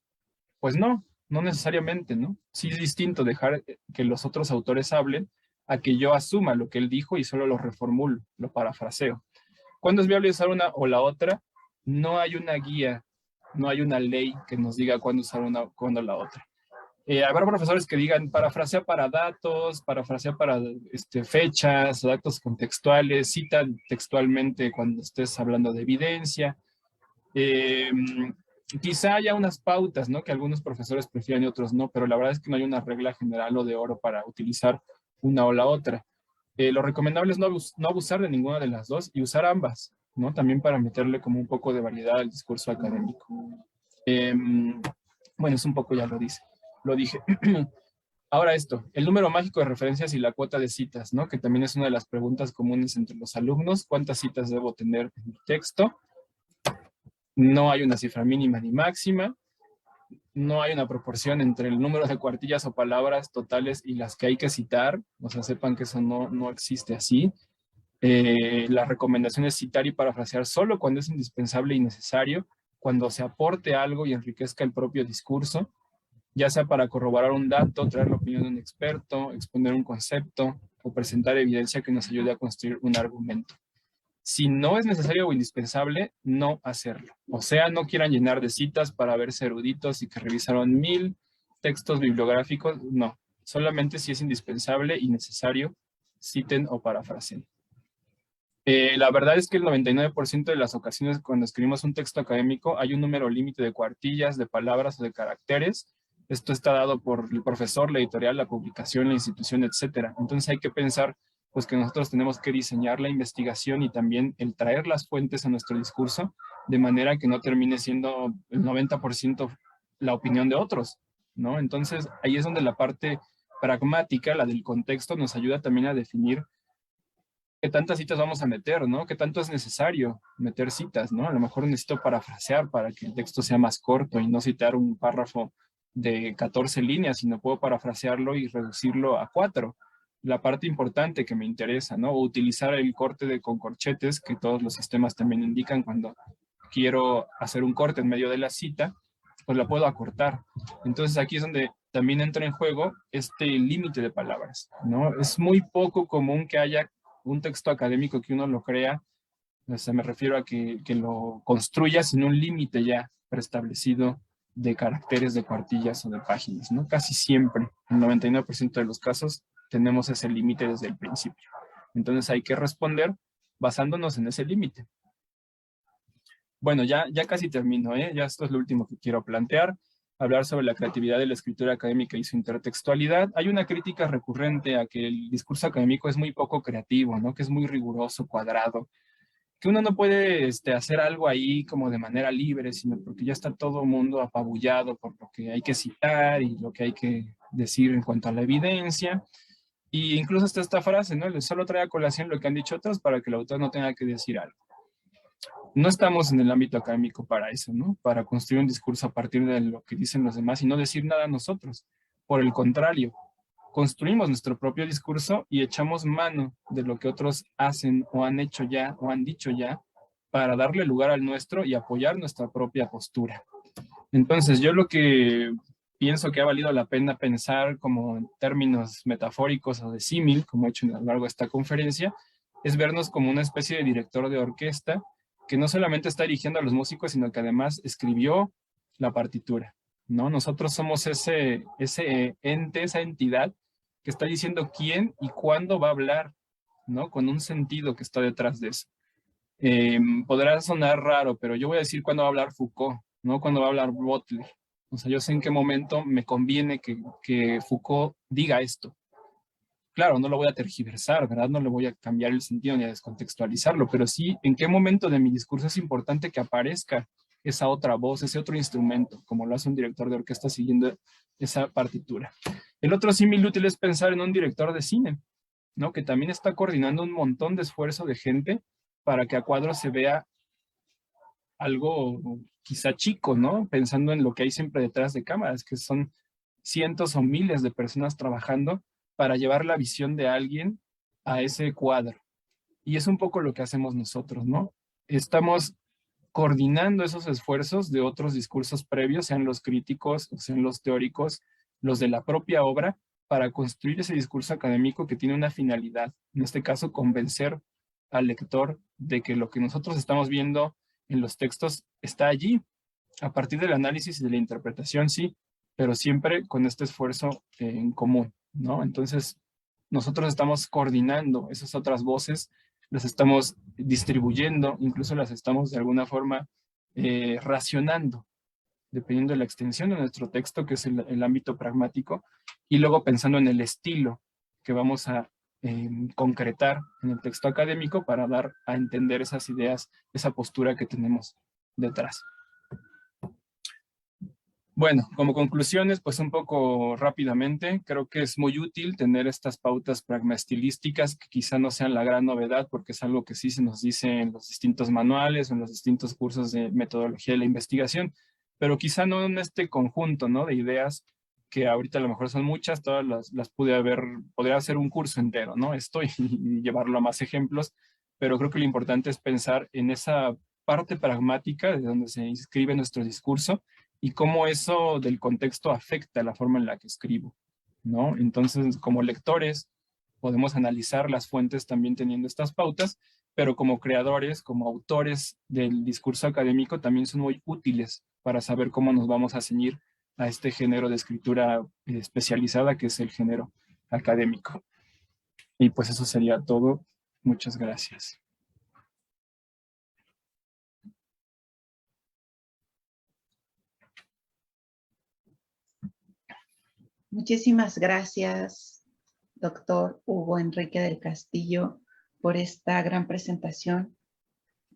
Pues no, no necesariamente, ¿no? Sí es distinto dejar que los otros autores hablen a que yo asuma lo que él dijo y solo lo reformulo, lo parafraseo. ¿Cuándo es viable usar una o la otra? No hay una guía, no hay una ley que nos diga cuándo usar una o cuándo la otra. Habrá profesores que digan parafrasea para datos, parafrasea para fechas, datos contextuales, cita textualmente cuando estés hablando de evidencia. Quizá haya unas pautas, ¿no? Que algunos profesores prefieren y otros no, pero la verdad es que no hay una regla general o de oro para utilizar una o la otra. Lo recomendable es no abusar de ninguna de las dos y usar ambas, ¿no? También para meterle como un poco de variedad al discurso académico. Bueno, es un poco, ya lo dije. Ahora esto, el número mágico de referencias y la cuota de citas, ¿no? Que también es una de las preguntas comunes entre los alumnos. ¿Cuántas citas debo tener en mi texto? No hay una cifra mínima ni máxima. No hay una proporción entre el número de cuartillas o palabras totales y las que hay que citar. O sea, sepan que eso no existe así. La recomendación es citar y parafrasear solo cuando es indispensable y necesario, cuando se aporte algo y enriquezca el propio discurso, ya sea para corroborar un dato, traer la opinión de un experto, exponer un concepto o presentar evidencia que nos ayude a construir un argumento. Si no es necesario o indispensable, no hacerlo. O sea, no quieran llenar de citas para verse eruditos y que revisaron 1000 textos bibliográficos, no. Solamente si es indispensable y necesario, citen o parafraseen. La verdad es que el 99% de las ocasiones cuando escribimos un texto académico hay un número límite de cuartillas, de palabras o de caracteres. Esto está dado por el profesor, la editorial, la publicación, la institución, etcétera. Entonces hay que pensar pues, que nosotros tenemos que diseñar la investigación y también el traer las fuentes a nuestro discurso de manera que no termine siendo el 90% la opinión de otros, ¿no? Entonces ahí es donde la parte pragmática, la del contexto, nos ayuda también a definir qué tantas citas vamos a meter, ¿no? Qué tanto es necesario meter citas, ¿no? A lo mejor necesito parafrasear para que el texto sea más corto y no citar un párrafo de 14 líneas, sino puedo parafrasearlo y reducirlo a 4. La parte importante que me interesa, ¿no? O utilizar el corte con corchetes, que todos los sistemas también indican cuando quiero hacer un corte en medio de la cita, pues la puedo acortar. Entonces aquí es donde también entra en juego este límite de palabras, ¿no? Es muy poco común que haya un texto académico que uno lo crea, o sea, me refiero a que lo construya sin un límite ya preestablecido de caracteres, de cuartillas o de páginas, ¿no? Casi siempre, el 99% de los casos, tenemos ese límite desde el principio. Entonces hay que responder basándonos en ese límite. Bueno, ya casi termino, ¿eh? Ya esto es lo último que quiero plantear. Hablar sobre la creatividad de la escritura académica y su intertextualidad. Hay una crítica recurrente a que el discurso académico es muy poco creativo, ¿no? Que es muy riguroso, cuadrado, que uno no puede hacer algo ahí como de manera libre, sino porque ya está todo el mundo apabullado por lo que hay que citar y lo que hay que decir en cuanto a la evidencia. Y incluso está esta frase, ¿no? Solo trae a colación lo que han dicho otros para que el autor no tenga que decir algo. No estamos en el ámbito académico para eso, ¿no? Para construir un discurso a partir de lo que dicen los demás y no decir nada nosotros. Por el contrario, construimos nuestro propio discurso y echamos mano de lo que otros hacen o han hecho ya o han dicho ya para darle lugar al nuestro y apoyar nuestra propia postura. Entonces, yo lo que pienso que ha valido la pena pensar como en términos metafóricos o de símil, como he hecho a lo largo de esta conferencia, es vernos como una especie de director de orquesta que no solamente está dirigiendo a los músicos, sino que además escribió la partitura, ¿no? Nosotros somos ese ente, esa entidad que está diciendo quién y cuándo va a hablar, ¿no? Con un sentido que está detrás de eso. Podrá sonar raro, pero yo voy a decir cuándo va a hablar Foucault, ¿no? Cuándo va a hablar Butler. O sea, yo sé en qué momento me conviene que Foucault diga esto. Claro, no lo voy a tergiversar, ¿verdad? No le voy a cambiar el sentido ni a descontextualizarlo, pero sí en qué momento de mi discurso es importante que aparezca esa otra voz, ese otro instrumento, como lo hace un director de orquesta siguiendo esa partitura. El otro símil útil es pensar en un director de cine, ¿no? Que también está coordinando un montón de esfuerzo de gente para que a cuadro se vea algo quizá chico, ¿no? Pensando en lo que hay siempre detrás de cámaras, que son cientos o miles de personas trabajando para llevar la visión de alguien a ese cuadro. Y es un poco lo que hacemos nosotros, ¿no? Estamos coordinando esos esfuerzos de otros discursos previos, sean los críticos, sean los teóricos, los de la propia obra, para construir ese discurso académico que tiene una finalidad, en este caso, convencer al lector de que lo que nosotros estamos viendo en los textos está allí, a partir del análisis y de la interpretación, sí, pero siempre con este esfuerzo en común, ¿no? Entonces, nosotros estamos coordinando esas otras voces, las estamos distribuyendo, incluso las estamos de alguna forma racionando, dependiendo de la extensión de nuestro texto, que es el ámbito pragmático, y luego pensando en el estilo que vamos a concretar en el texto académico para dar a entender esas ideas, esa postura que tenemos detrás. Bueno, como conclusiones, pues un poco rápidamente, creo que es muy útil tener estas pautas pragmaestilísticas que quizá no sean la gran novedad porque es algo que sí se nos dice en los distintos manuales o en los distintos cursos de metodología de la investigación, pero quizá no en este conjunto, ¿no? De ideas que ahorita a lo mejor son muchas, todas las pude haber, podría hacer un curso entero, ¿no? Esto y llevarlo a más ejemplos, pero creo que lo importante es pensar en esa parte pragmática de donde se inscribe nuestro discurso y cómo eso del contexto afecta la forma en la que escribo, ¿no? Entonces, como lectores, podemos analizar las fuentes también teniendo estas pautas, pero como creadores, como autores del discurso académico, también son muy útiles para saber cómo nos vamos a ceñir a este género de escritura especializada que es el género académico. Y pues eso sería todo. Muchas gracias. Muchísimas gracias, doctor Hugo Enrique del Castillo, por esta gran presentación.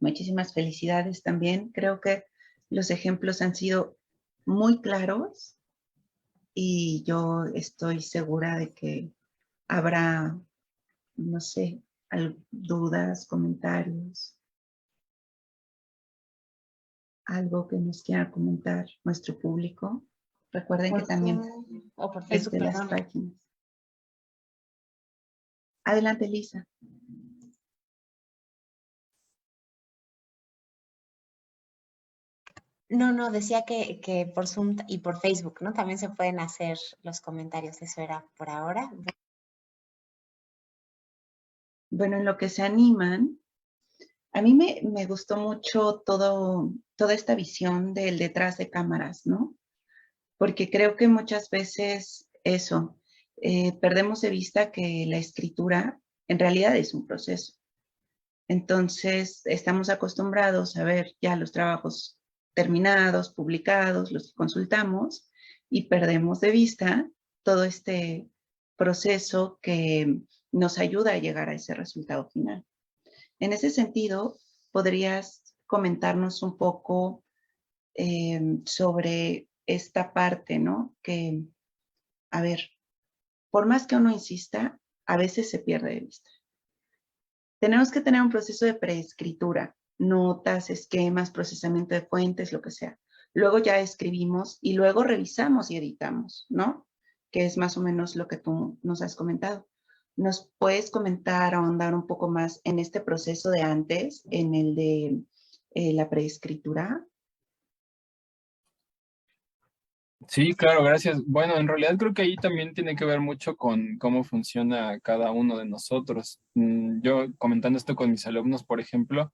Muchísimas felicidades también. Creo que los ejemplos han sido muy claros y yo estoy segura de que habrá, no sé, dudas, comentarios, algo que nos quiera comentar nuestro público. Recuerden que también Zoom o por Facebook, desde las perdón. páginas. Adelante, Lisa. No, decía que por Zoom y por Facebook, ¿no? También se pueden hacer los comentarios. Eso era por ahora. Bueno, en lo que se animan, a mí me gustó mucho toda esta visión del detrás de cámaras, ¿no? Porque creo que muchas veces eso, perdemos de vista que la escritura en realidad es un proceso. Entonces, estamos acostumbrados a ver ya los trabajos terminados, publicados, los que consultamos, y perdemos de vista todo este proceso que nos ayuda a llegar a ese resultado final. En ese sentido, ¿podrías comentarnos un poco sobre esta parte, ¿no? Que, a ver, por más que uno insista, a veces se pierde de vista. Tenemos que tener un proceso de preescritura, notas, esquemas, procesamiento de fuentes, lo que sea. Luego ya escribimos y luego revisamos y editamos, ¿no? Que es más o menos lo que tú nos has comentado. ¿Nos puedes comentar, ahondar un poco más en este proceso de antes, en el de la preescritura? Sí, claro, gracias. Bueno, en realidad creo que ahí también tiene que ver mucho con cómo funciona cada uno de nosotros. Yo comentando esto con mis alumnos, por ejemplo,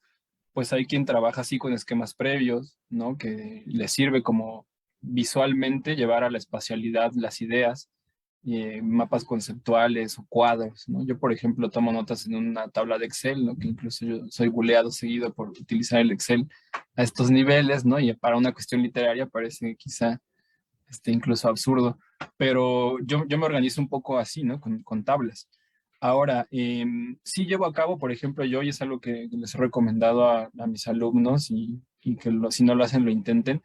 pues hay quien trabaja así con esquemas previos, ¿no? Que les sirve como visualmente llevar a la espacialidad las ideas, mapas conceptuales o cuadros, ¿no? Yo, por ejemplo, tomo notas en una tabla de Excel, ¿no? Que incluso yo soy buleado seguido por utilizar el Excel a estos niveles, ¿no? Y para una cuestión literaria parece quizá incluso absurdo, pero yo me organizo un poco así, ¿no? Con tablas. Ahora, sí llevo a cabo, por ejemplo, yo, y es algo que les he recomendado a mis alumnos y que si no lo hacen, lo intenten,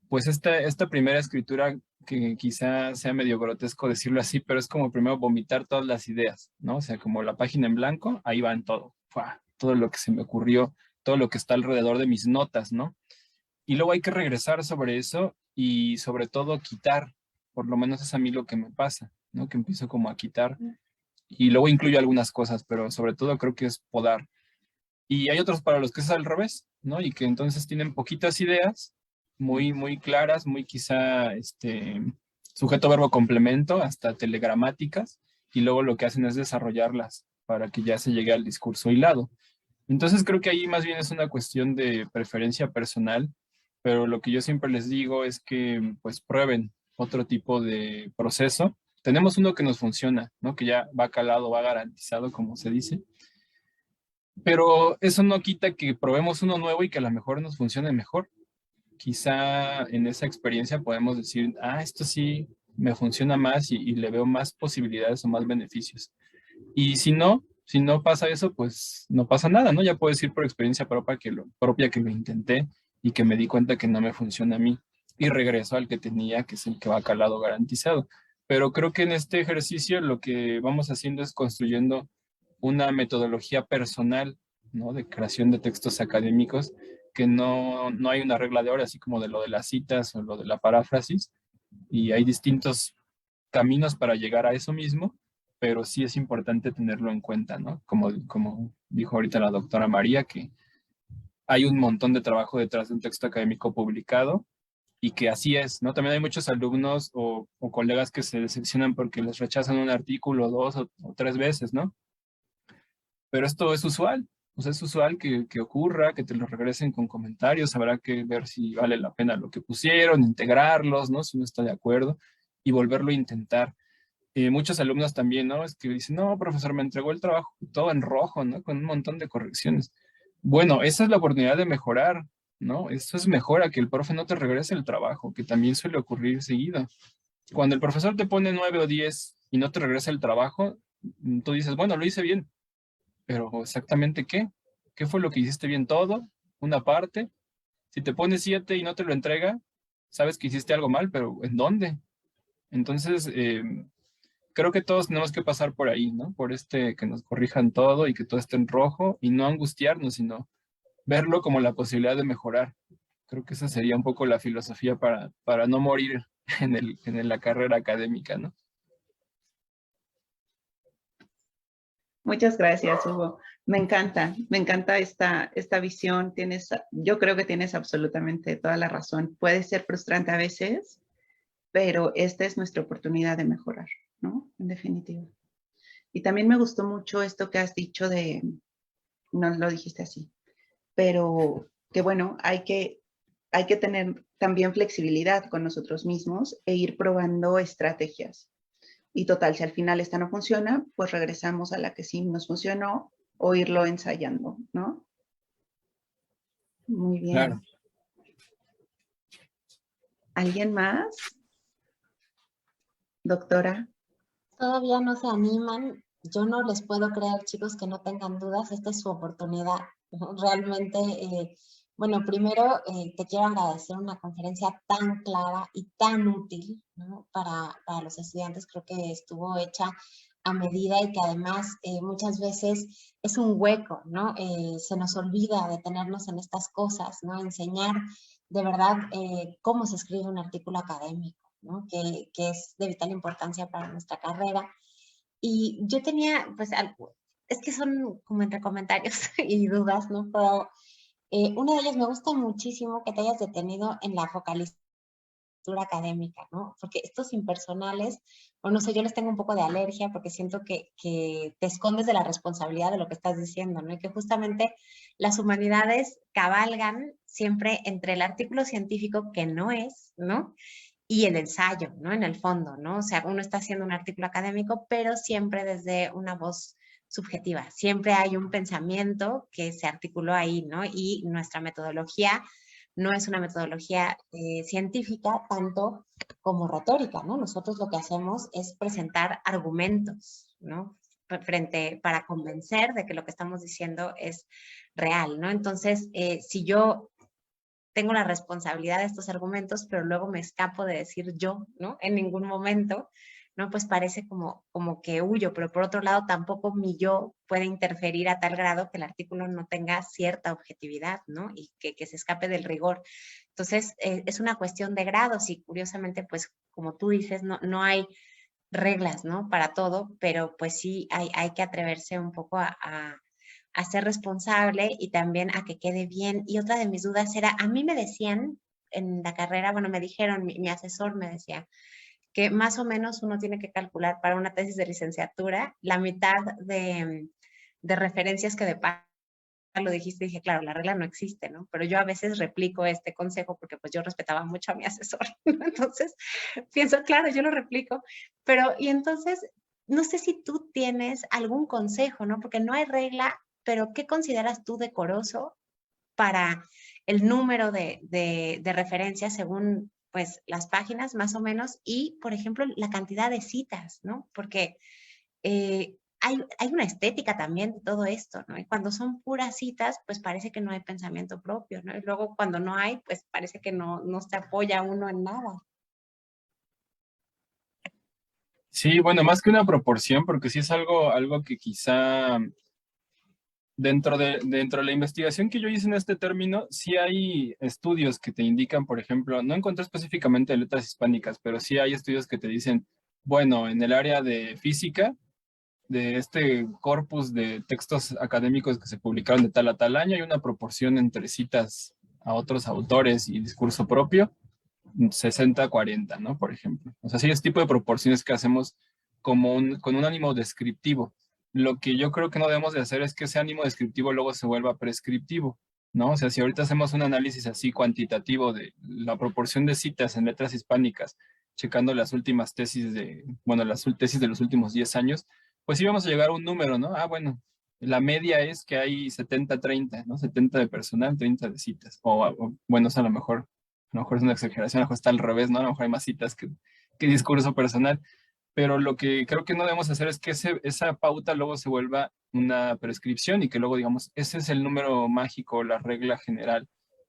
pues esta primera escritura que quizá sea medio grotesco decirlo así, pero es como primero vomitar todas las ideas, ¿no? O sea, como la página en blanco, ahí va en todo, ¡fua! Todo lo que se me ocurrió, todo lo que está alrededor de mis notas, ¿no? Y luego hay que regresar sobre eso y sobre todo quitar, por lo menos es a mí lo que me pasa, ¿no? Que empiezo como a quitar y luego incluyo algunas cosas, pero sobre todo creo que es podar. Y hay otros para los que es al revés, ¿no? Y que entonces tienen poquitas ideas, muy claras, muy quizá sujeto, verbo, complemento, hasta telegramáticas, y luego lo que hacen es desarrollarlas para que ya se llegue al discurso hilado. Entonces creo que ahí más bien es una cuestión de preferencia personal, pero lo que yo siempre les digo es que pues prueben otro tipo de proceso. Tenemos uno que nos funciona, ¿no? Que ya va calado, va garantizado, como se dice. Pero eso no quita que probemos uno nuevo y que a lo mejor nos funcione mejor. Quizá en esa experiencia podemos decir, esto sí me funciona más y le veo más posibilidades o más beneficios. Y si no pasa eso, pues no pasa nada, ¿no? Ya puedo decir por experiencia propia que lo intenté y que me di cuenta que no me funciona a mí. Y regreso al que tenía, que es el que va calado garantizado. Pero creo que en este ejercicio lo que vamos haciendo es construyendo una metodología personal, ¿no? De creación de textos académicos, que no hay una regla de oro, así como de lo de las citas o lo de la paráfrasis, y hay distintos caminos para llegar a eso mismo, pero sí es importante tenerlo en cuenta, ¿no? Como dijo ahorita la doctora María, que hay un montón de trabajo detrás de un texto académico publicado y que así es, ¿no? También hay muchos alumnos o colegas que se decepcionan porque les rechazan un artículo 2 o 3 veces, ¿no? Pero esto es usual, o sea, es usual que ocurra, que te lo regresen con comentarios, habrá que ver si vale la pena lo que pusieron, integrarlos, ¿no? Si uno está de acuerdo y volverlo a intentar. Muchos alumnos también, ¿no? Es que dicen, no, profesor, me entregó el trabajo todo en rojo, ¿no? Con un montón de correcciones. Bueno, esa es la oportunidad de mejorar, ¿no? Eso es mejor a que el profe no te regrese el trabajo, que también suele ocurrir seguido. Cuando el profesor te pone 9 o 10 y no te regresa el trabajo, tú dices, bueno, lo hice bien, pero exactamente ¿qué? ¿Qué fue lo que hiciste bien todo? Una parte. Si te pone 7 y no te lo entrega, sabes que hiciste algo mal, pero ¿en dónde? Entonces, creo que todos tenemos que pasar por ahí, ¿no? Por que nos corrijan todo y que todo esté en rojo y no angustiarnos, sino verlo como la posibilidad de mejorar. Creo que esa sería un poco la filosofía para no morir en la carrera académica, ¿no? Muchas gracias, Hugo. Me encanta esta visión. Yo creo que tienes absolutamente toda la razón. Puede ser frustrante a veces, pero esta es nuestra oportunidad de mejorar, ¿no? En definitiva. Y también me gustó mucho esto que has dicho no lo dijiste así, pero que bueno, hay que tener también flexibilidad con nosotros mismos e ir probando estrategias. Y total, si al final esta no funciona, pues regresamos a la que sí nos funcionó o irlo ensayando, ¿no? Muy bien. Claro. ¿Alguien más? Doctora. Todavía no se animan. Yo no les puedo creer, chicos, que no tengan dudas. Esta es su oportunidad. Realmente, bueno, primero te quiero agradecer una conferencia tan clara y tan útil, ¿no? para los estudiantes. Creo que estuvo hecha a medida y que además muchas veces es un hueco, ¿no? Se nos olvida detenernos en estas cosas, ¿no? Enseñar de verdad cómo se escribe un artículo académico, ¿no? Que es de vital importancia para nuestra carrera. Y yo tenía, pues, es que son como entre comentarios y dudas, ¿no? Pero una de ellas me gusta muchísimo que te hayas detenido en la focalización académica, ¿no? Porque estos impersonales, o no sé, yo les tengo un poco de alergia porque siento que te escondes de la responsabilidad de lo que estás diciendo, ¿no? Y que justamente las humanidades cabalgan siempre entre el artículo científico que no es, ¿no? Y el ensayo, ¿no? En el fondo, ¿no? O sea, uno está haciendo un artículo académico, pero siempre desde una voz subjetiva. Siempre hay un pensamiento que se articuló ahí, ¿no? Y nuestra metodología no es una metodología científica tanto como retórica, ¿no? Nosotros lo que hacemos es presentar argumentos, ¿no? Para convencer de que lo que estamos diciendo es real, ¿no? Entonces, si yo tengo la responsabilidad de estos argumentos, pero luego me escapo de decir yo, ¿no? En ningún momento, ¿no? Pues parece como que huyo, pero por otro lado tampoco mi yo puede interferir a tal grado que el artículo no tenga cierta objetividad, ¿no? Y que se escape del rigor. Entonces, es una cuestión de grados y curiosamente, pues como tú dices, no hay reglas, ¿no? Para todo, pero pues sí hay que atreverse un poco a ser responsable y también a que quede bien. Y otra de mis dudas era, a mí me decían en la carrera, bueno, me dijeron, mi asesor me decía, que más o menos uno tiene que calcular para una tesis de licenciatura la mitad de referencias que de paso lo dijiste, dije, claro, la regla no existe, ¿no? Pero yo a veces replico este consejo porque pues yo respetaba mucho a mi asesor, ¿no? Entonces pienso, claro, yo lo replico, pero y entonces no sé si tú tienes algún consejo, ¿no? Porque no hay regla, pero ¿qué consideras tú decoroso para el número de referencias según pues las páginas más o menos y, por ejemplo, la cantidad de citas, ¿no? Porque hay una estética también de todo esto, ¿no? Y cuando son puras citas, pues parece que no hay pensamiento propio, ¿no? Y luego cuando no hay, pues parece que no se apoya uno en nada. Sí, bueno, más que una proporción, porque sí es algo que quizá dentro de la investigación que yo hice en este término, sí hay estudios que te indican, por ejemplo, no encontré específicamente letras hispánicas, pero sí hay estudios que te dicen Bueno, en el área de física, de este corpus de textos académicos que se publicaron de tal a tal año, hay una proporción entre citas a otros autores y discurso propio, 60-40, ¿no? Por ejemplo. O sea, sí, es tipo de proporciones que hacemos como con un ánimo descriptivo. Lo que yo creo que no debemos de hacer es que ese ánimo descriptivo luego se vuelva prescriptivo, ¿no? O sea, si ahorita hacemos un análisis así cuantitativo de la proporción de citas en letras hispánicas, checando las últimas tesis bueno, las tesis de los últimos 10 años, pues sí vamos a llegar a un número, ¿no? Ah, bueno, la media es que hay 70-30, ¿no? 70 de personal, 30 de citas. Bueno, es a lo mejor es una exageración, a lo mejor está al revés, ¿no? A lo mejor hay más citas que discurso personal. Pero lo que creo que no debemos hacer es que esa pauta luego se vuelva una prescripción y que luego digamos, ese es el número mágico, la regla general,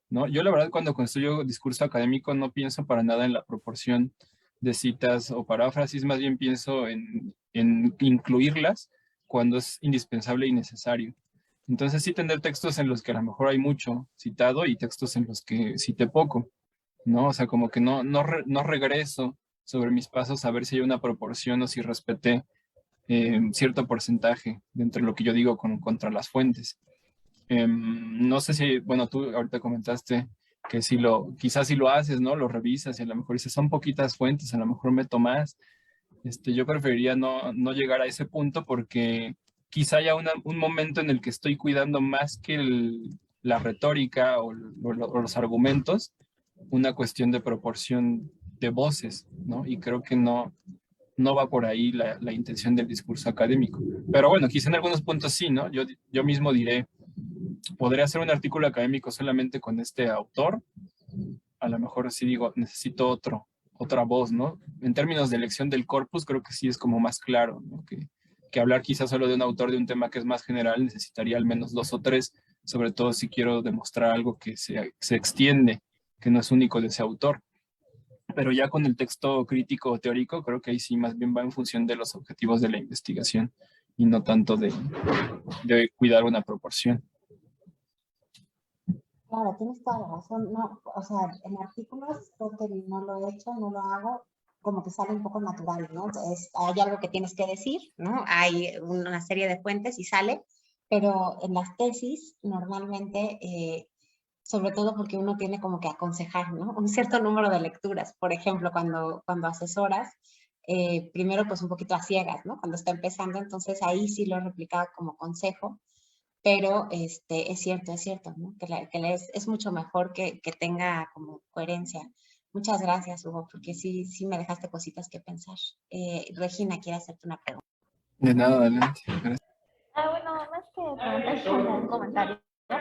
¿no? Yo la verdad cuando construyo discurso académico no pienso para nada en la proporción de citas o paráfrasis, más bien pienso en incluirlas cuando es indispensable y necesario. Entonces sí tener textos en los que a lo mejor hay mucho citado y textos en los que cité poco, ¿no? O sea, como que no regreso sobre mis pasos a ver si hay una proporción o si respeté cierto porcentaje dentro de lo que yo digo contra las fuentes. No sé si, bueno, tú ahorita comentaste que quizás si lo haces, ¿no? Lo revisas y a lo mejor dices, son poquitas fuentes, a lo mejor meto más. Yo preferiría no llegar a ese punto porque quizá haya un momento en el que estoy cuidando más que la retórica o los argumentos, una cuestión de proporción de voces, ¿no? Y creo que no va por ahí la intención del discurso académico. Pero bueno, quizá en algunos puntos sí, ¿no? Yo mismo diré, podría hacer un artículo académico solamente con este autor, a lo mejor sí digo, necesito otra voz, ¿no? En términos de elección del corpus, creo que sí es como más claro, ¿no? Que hablar quizás solo de un autor de un tema que es más general, necesitaría al menos 2 o 3, sobre todo si quiero demostrar algo que se extiende, que no es único de ese autor. Pero ya con el texto crítico o teórico, creo que ahí sí más bien va en función de los objetivos de la investigación y no tanto de cuidar una proporción. Claro, tienes toda la razón. No, o sea, en artículos creo que no lo he hecho, no lo hago, como que sale un poco natural, ¿no? Hay algo que tienes que decir, ¿no? Hay una serie de fuentes y sale, pero en las tesis normalmente, sobre todo porque uno tiene como que aconsejar, ¿no? Un cierto número de lecturas. Por ejemplo, cuando asesoras, primero pues un poquito a ciegas, ¿no? Cuando está empezando, entonces ahí sí lo he replicado como consejo. Pero es cierto, ¿no? Es mucho mejor que tenga como coherencia. Muchas gracias, Hugo, porque sí me dejaste cositas que pensar. Regina quiere hacerte una pregunta. De nada, adelante. Gracias. Bueno, más que preguntar, es como un comentario, ¿no?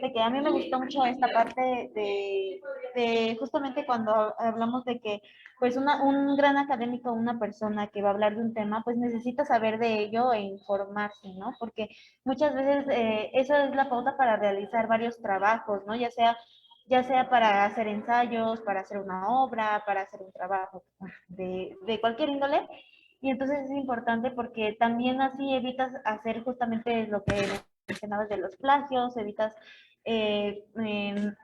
De que a mí me gustó mucho esta parte de justamente cuando hablamos de que pues un gran académico, una persona que va a hablar de un tema, pues necesita saber de ello e informarse, ¿no? Porque muchas veces esa es la pauta para realizar varios trabajos, ¿no? Ya sea para hacer ensayos, para hacer una obra, para hacer un trabajo de cualquier índole. Y entonces es importante porque también así evitas hacer justamente lo que mencionabas de los plagios, evitas, evitas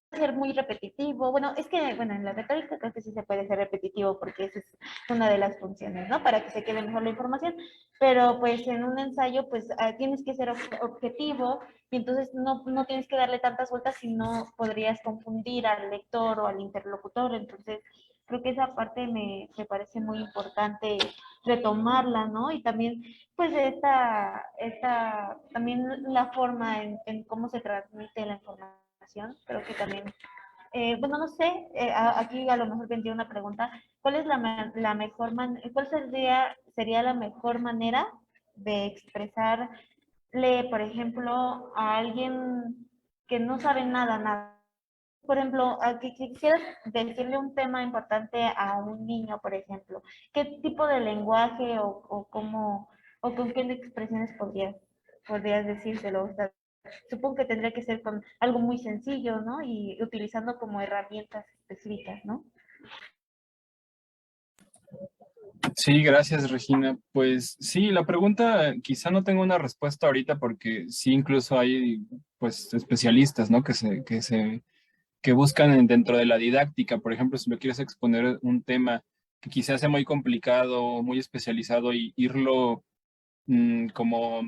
ser muy repetitivo. Bueno, es que, bueno, en la retórica creo que sí se puede ser repetitivo porque esa es una de las funciones, ¿no? Para que se quede mejor la información. Pero pues en un ensayo, pues tienes que ser objetivo y entonces no tienes que darle tantas vueltas, si no podrías confundir al lector o al interlocutor. Entonces, creo que esa parte me parece muy importante retomarla, ¿no? Y también, pues, también la forma en cómo se transmite la información, creo que también, bueno, no sé, aquí a lo mejor vendría una pregunta, ¿cuál es la mejor cuál sería la mejor manera de expresarle, por ejemplo, a alguien que no sabe nada? Por ejemplo, a que quisieras decirle un tema importante a un niño, por ejemplo, ¿qué tipo de lenguaje o cómo, o con qué expresiones podrías decírselo? O sea, supongo que tendría que ser con algo muy sencillo, ¿no? Y utilizando como herramientas específicas, ¿no? Sí, gracias, Regina. Pues sí, la pregunta quizá no tengo una respuesta ahorita porque sí, incluso hay pues especialistas, ¿no? Que buscan dentro de la didáctica, por ejemplo, si me quieres exponer un tema que quizás sea muy complicado, muy especializado y irlo como,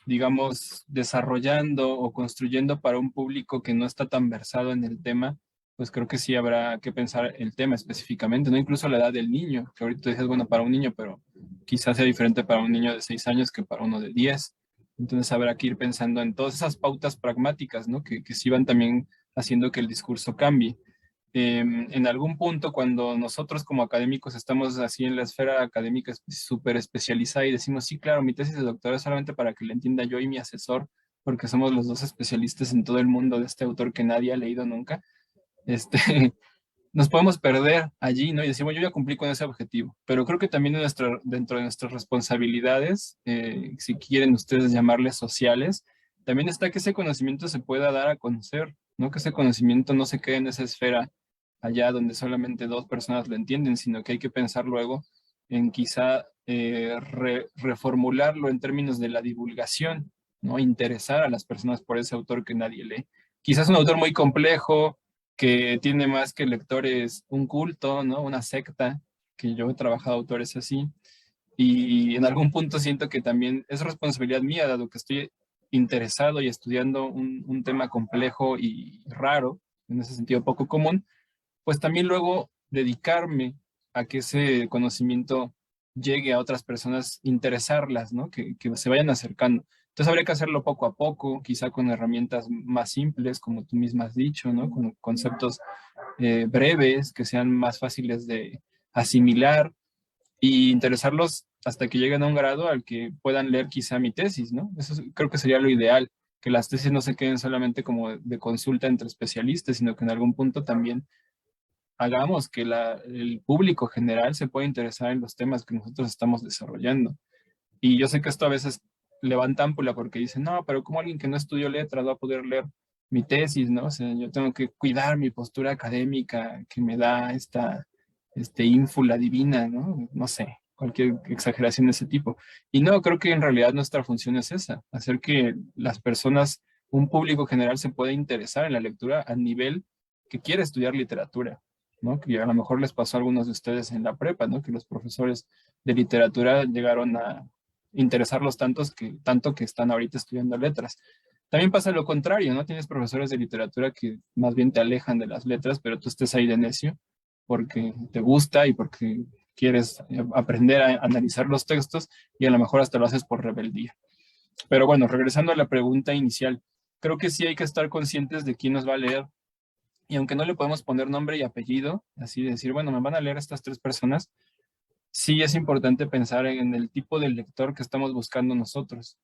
digamos, desarrollando o construyendo para un público que no está tan versado en el tema, pues creo que sí habrá que pensar el tema específicamente, ¿no? Incluso la edad del niño, que ahorita dices, bueno, para un niño, pero quizás sea diferente para un niño de 6 años que para uno de 10. Entonces habrá que ir pensando en todas esas pautas pragmáticas, ¿no? Que sí van también haciendo que el discurso cambie. En algún punto, cuando nosotros como académicos estamos así en la esfera académica súper especializada y decimos, sí, claro, mi tesis de doctorado es solamente para que le entienda yo y mi asesor, porque somos los dos especialistas en todo el mundo de este autor que nadie ha leído nunca, este, nos podemos perder allí, ¿no? Y decimos, yo ya cumplí con ese objetivo, pero creo que también dentro de nuestras responsabilidades, si quieren ustedes llamarles sociales, también está que ese conocimiento se pueda dar a conocer, ¿no? Que ese conocimiento no se quede en esa esfera allá donde solamente 2 personas lo entienden, sino que hay que pensar luego en quizá reformularlo en términos de la divulgación, ¿no? Interesar a las personas por ese autor que nadie lee. Quizás un autor muy complejo, que tiene más que lectores un culto, ¿no? Una secta, que yo he trabajado autores así, y en algún punto siento que también es responsabilidad mía, dado que estoy interesado y estudiando un tema complejo y raro, en ese sentido poco común, pues también luego dedicarme a que ese conocimiento llegue a otras personas, interesarlas, ¿no? Que se vayan acercando. Entonces habría que hacerlo poco a poco, quizá con herramientas más simples, como tú misma has dicho, ¿no? Con conceptos breves, que sean más fáciles de asimilar y interesarlos hasta que lleguen a un grado al que puedan leer quizá mi tesis, ¿no? Creo que sería lo ideal, que las tesis no se queden solamente como de consulta entre especialistas, sino que en algún punto también hagamos que el público general se pueda interesar en los temas que nosotros estamos desarrollando. Y yo sé que esto a veces levanta ámpula porque dicen, no, pero ¿cómo alguien que no estudió letras va a poder leer mi tesis, no? O sea, yo tengo que cuidar mi postura académica que me da esta ínfula divina, ¿no? No sé, cualquier exageración de ese tipo. Y no, creo que en realidad nuestra función es esa, hacer que las personas, un público general se pueda interesar en la lectura a nivel que quiere estudiar literatura, ¿no? Que a lo mejor les pasó a algunos de ustedes en la prepa, ¿no? Que los profesores de literatura llegaron a interesarlos tanto que están ahorita estudiando letras. También pasa lo contrario, ¿no? Tienes profesores de literatura que más bien te alejan de las letras, pero tú estés ahí de necio porque te gusta y porque quieres aprender a analizar los textos y a lo mejor hasta lo haces por rebeldía. Pero bueno, regresando a la pregunta inicial, creo que sí hay que estar conscientes de quién nos va a leer y aunque no le podemos poner nombre y apellido, así decir, bueno, me van a leer estas 3 personas, sí es importante pensar en el tipo de lector que estamos buscando nosotros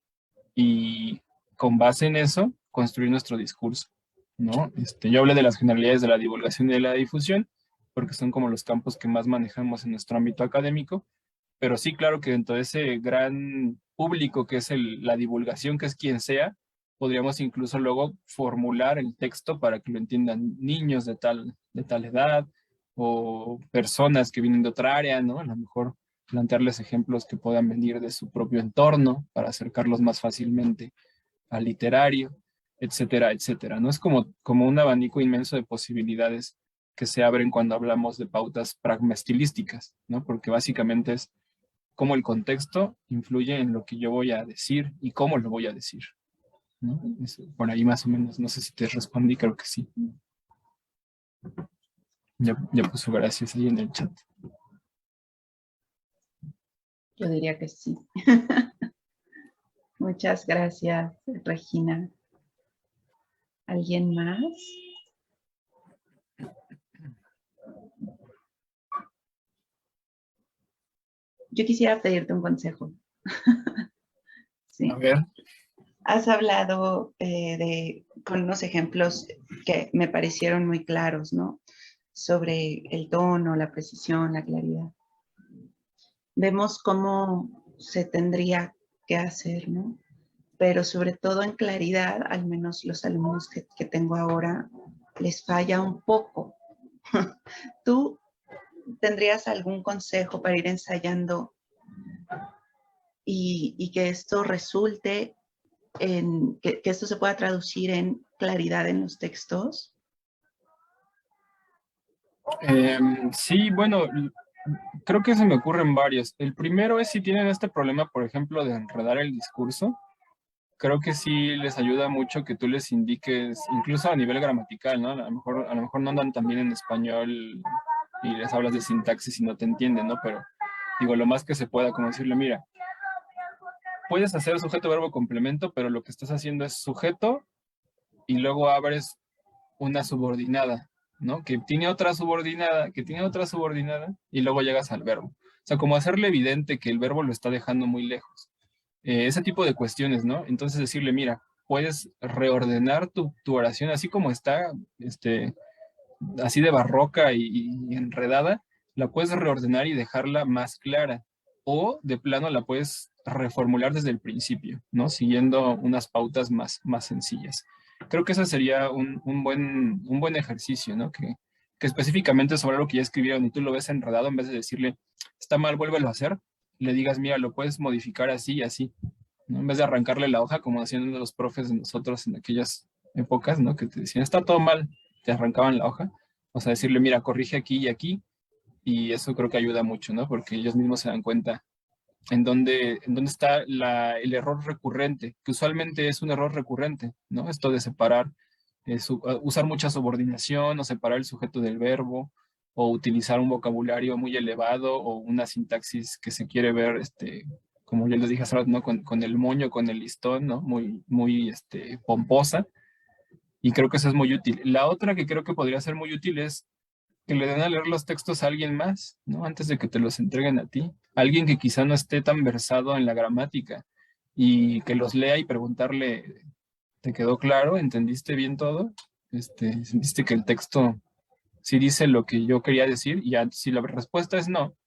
y con base en eso construir nuestro discurso, ¿no? Yo hablé de las generalidades de la divulgación y de la difusión porque son como los campos que más manejamos en nuestro ámbito académico, pero sí, claro que dentro de ese gran público que es la divulgación, que es quien sea, podríamos incluso luego formular el texto para que lo entiendan niños de tal edad o personas que vienen de otra área, ¿no? A lo mejor plantearles ejemplos que puedan venir de su propio entorno para acercarlos más fácilmente al literario, etcétera, etcétera, ¿no? Es como un abanico inmenso de posibilidades que se abren cuando hablamos de pautas pragmaestilísticas, ¿no? Porque básicamente es cómo el contexto influye en lo que yo voy a decir y cómo lo voy a decir, ¿no? Por ahí más o menos, no sé si te respondí, creo que sí. Ya puso gracias ahí en el chat. Yo diría que sí. Muchas gracias, Regina. ¿Alguien más? Yo quisiera pedirte un consejo. Sí. A ver. Has hablado con unos ejemplos que me parecieron muy claros, ¿no? Sobre el tono, la precisión, la claridad. Vemos cómo se tendría que hacer, ¿no? Pero sobre todo en claridad, al menos los alumnos que tengo ahora, les falla un poco. ¿Tú tendrías algún consejo para ir ensayando y que esto resulte en que esto se pueda traducir en claridad en los textos? Sí, bueno, creo que se me ocurren varios. El primero es si tienen este problema, por ejemplo, de enredar el discurso. Creo que sí les ayuda mucho que tú les indiques, incluso a nivel gramatical, ¿no? A lo mejor no andan tan bien en español y les hablas de sintaxis y no te entienden, ¿no? Pero digo, lo más que se pueda, como decirle, mira, puedes hacer sujeto, verbo, complemento, pero lo que estás haciendo es sujeto y luego abres una subordinada, ¿no? Que tiene otra subordinada, que tiene otra subordinada y luego llegas al verbo. O sea, como hacerle evidente que el verbo lo está dejando muy lejos. Ese tipo de cuestiones, ¿no? Entonces decirle, mira, puedes reordenar tu oración así como está, así de barroca y enredada, la puedes reordenar y dejarla más clara. O de plano la puedes reformular desde el principio, ¿no? Siguiendo unas pautas más sencillas. Creo que ese sería un buen ejercicio, ¿no? Que específicamente sobre lo que ya escribieron y tú lo ves enredado, en vez de decirle, está mal, vuélvelo a hacer, le digas, mira, lo puedes modificar así y así, ¿no? En vez de arrancarle la hoja, como hacían los profes de nosotros en aquellas épocas, ¿no? Que te decían, está todo mal, te arrancaban la hoja. O sea, decirle, mira, corrige aquí y aquí, y eso creo que ayuda mucho, ¿no? Porque ellos mismos se dan cuenta en dónde está el error recurrente, que usualmente es un error recurrente, ¿no? Esto de separar, usar mucha subordinación o separar el sujeto del verbo, o utilizar un vocabulario muy elevado o una sintaxis que se quiere ver, como ya les dije hace rato, ¿no? Con el moño, con el listón, ¿no? Muy pomposa. Y creo que eso es muy útil. La otra que creo que podría ser muy útil es que le den a leer los textos a alguien más, ¿no? Antes de que te los entreguen a ti. Alguien que quizá no esté tan versado en la gramática y que los lea y preguntarle, ¿te quedó claro? ¿Entendiste bien todo? ¿Sentiste que el texto sí dice lo que yo quería decir? Y ya, si la respuesta es no,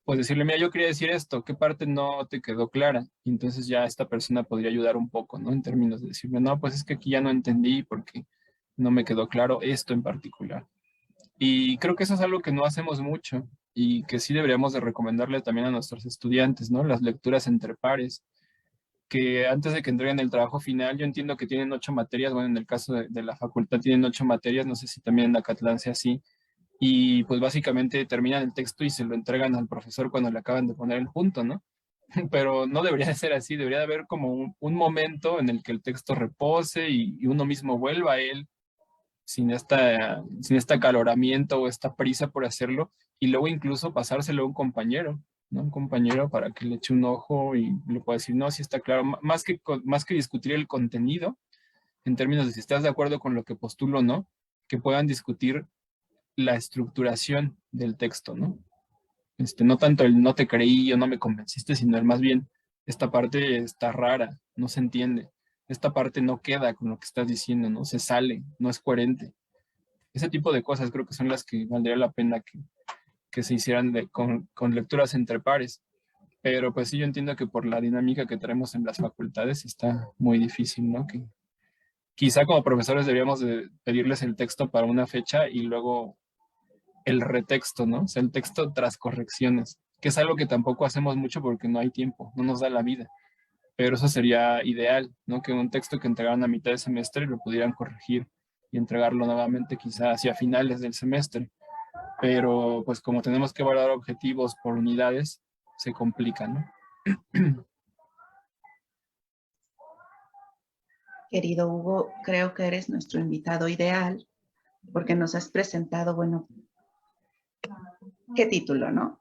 pues decirle, mira, yo quería decir esto, ¿qué parte no te quedó clara? Y entonces ya esta persona podría ayudar un poco, ¿no? En términos de decirme, no, pues es que aquí ya no entendí porque no me quedó claro esto en particular. Y creo que eso es algo que no hacemos mucho y que sí deberíamos de recomendarle también a nuestros estudiantes, ¿no? Las lecturas entre pares, que antes de que entreguen el trabajo final, yo entiendo que tienen 8 materias, bueno, en el caso de la facultad tienen 8 materias, no sé si también en Acatlán sea así, y pues básicamente terminan el texto y se lo entregan al profesor cuando le acaban de poner el punto, ¿no? Pero no debería de ser así, debería de haber como un momento en el que el texto repose y uno mismo vuelva a él sin este acaloramiento o esta prisa por hacerlo, y luego incluso pasárselo a un compañero, ¿no? Un compañero para que le eche un ojo y le pueda decir, no, si está claro, más que discutir el contenido, en términos de si estás de acuerdo con lo que postulo o no, que puedan discutir la estructuración del texto, ¿no? No tanto el no te creí o no me convenciste, sino el más bien, esta parte está rara, no se entiende. Esta parte no queda con lo que estás diciendo, ¿no? Se sale, no es coherente. Ese tipo de cosas creo que son las que valdría la pena que se hicieran con lecturas entre pares. Pero pues sí, yo entiendo que por la dinámica que tenemos en las facultades está muy difícil, ¿no? Que quizá como profesores deberíamos de pedirles el texto para una fecha y luego el retexto, ¿no? O sea, el texto tras correcciones, que es algo que tampoco hacemos mucho porque no hay tiempo, no nos da la vida. Pero eso sería ideal, ¿no? Que un texto que entregaran a mitad de semestre lo pudieran corregir y entregarlo nuevamente quizá hacia finales del semestre. Pero pues como tenemos que evaluar objetivos por unidades, se complica, ¿no? Querido Hugo, creo que eres nuestro invitado ideal porque nos has presentado, bueno, ¿qué título, no?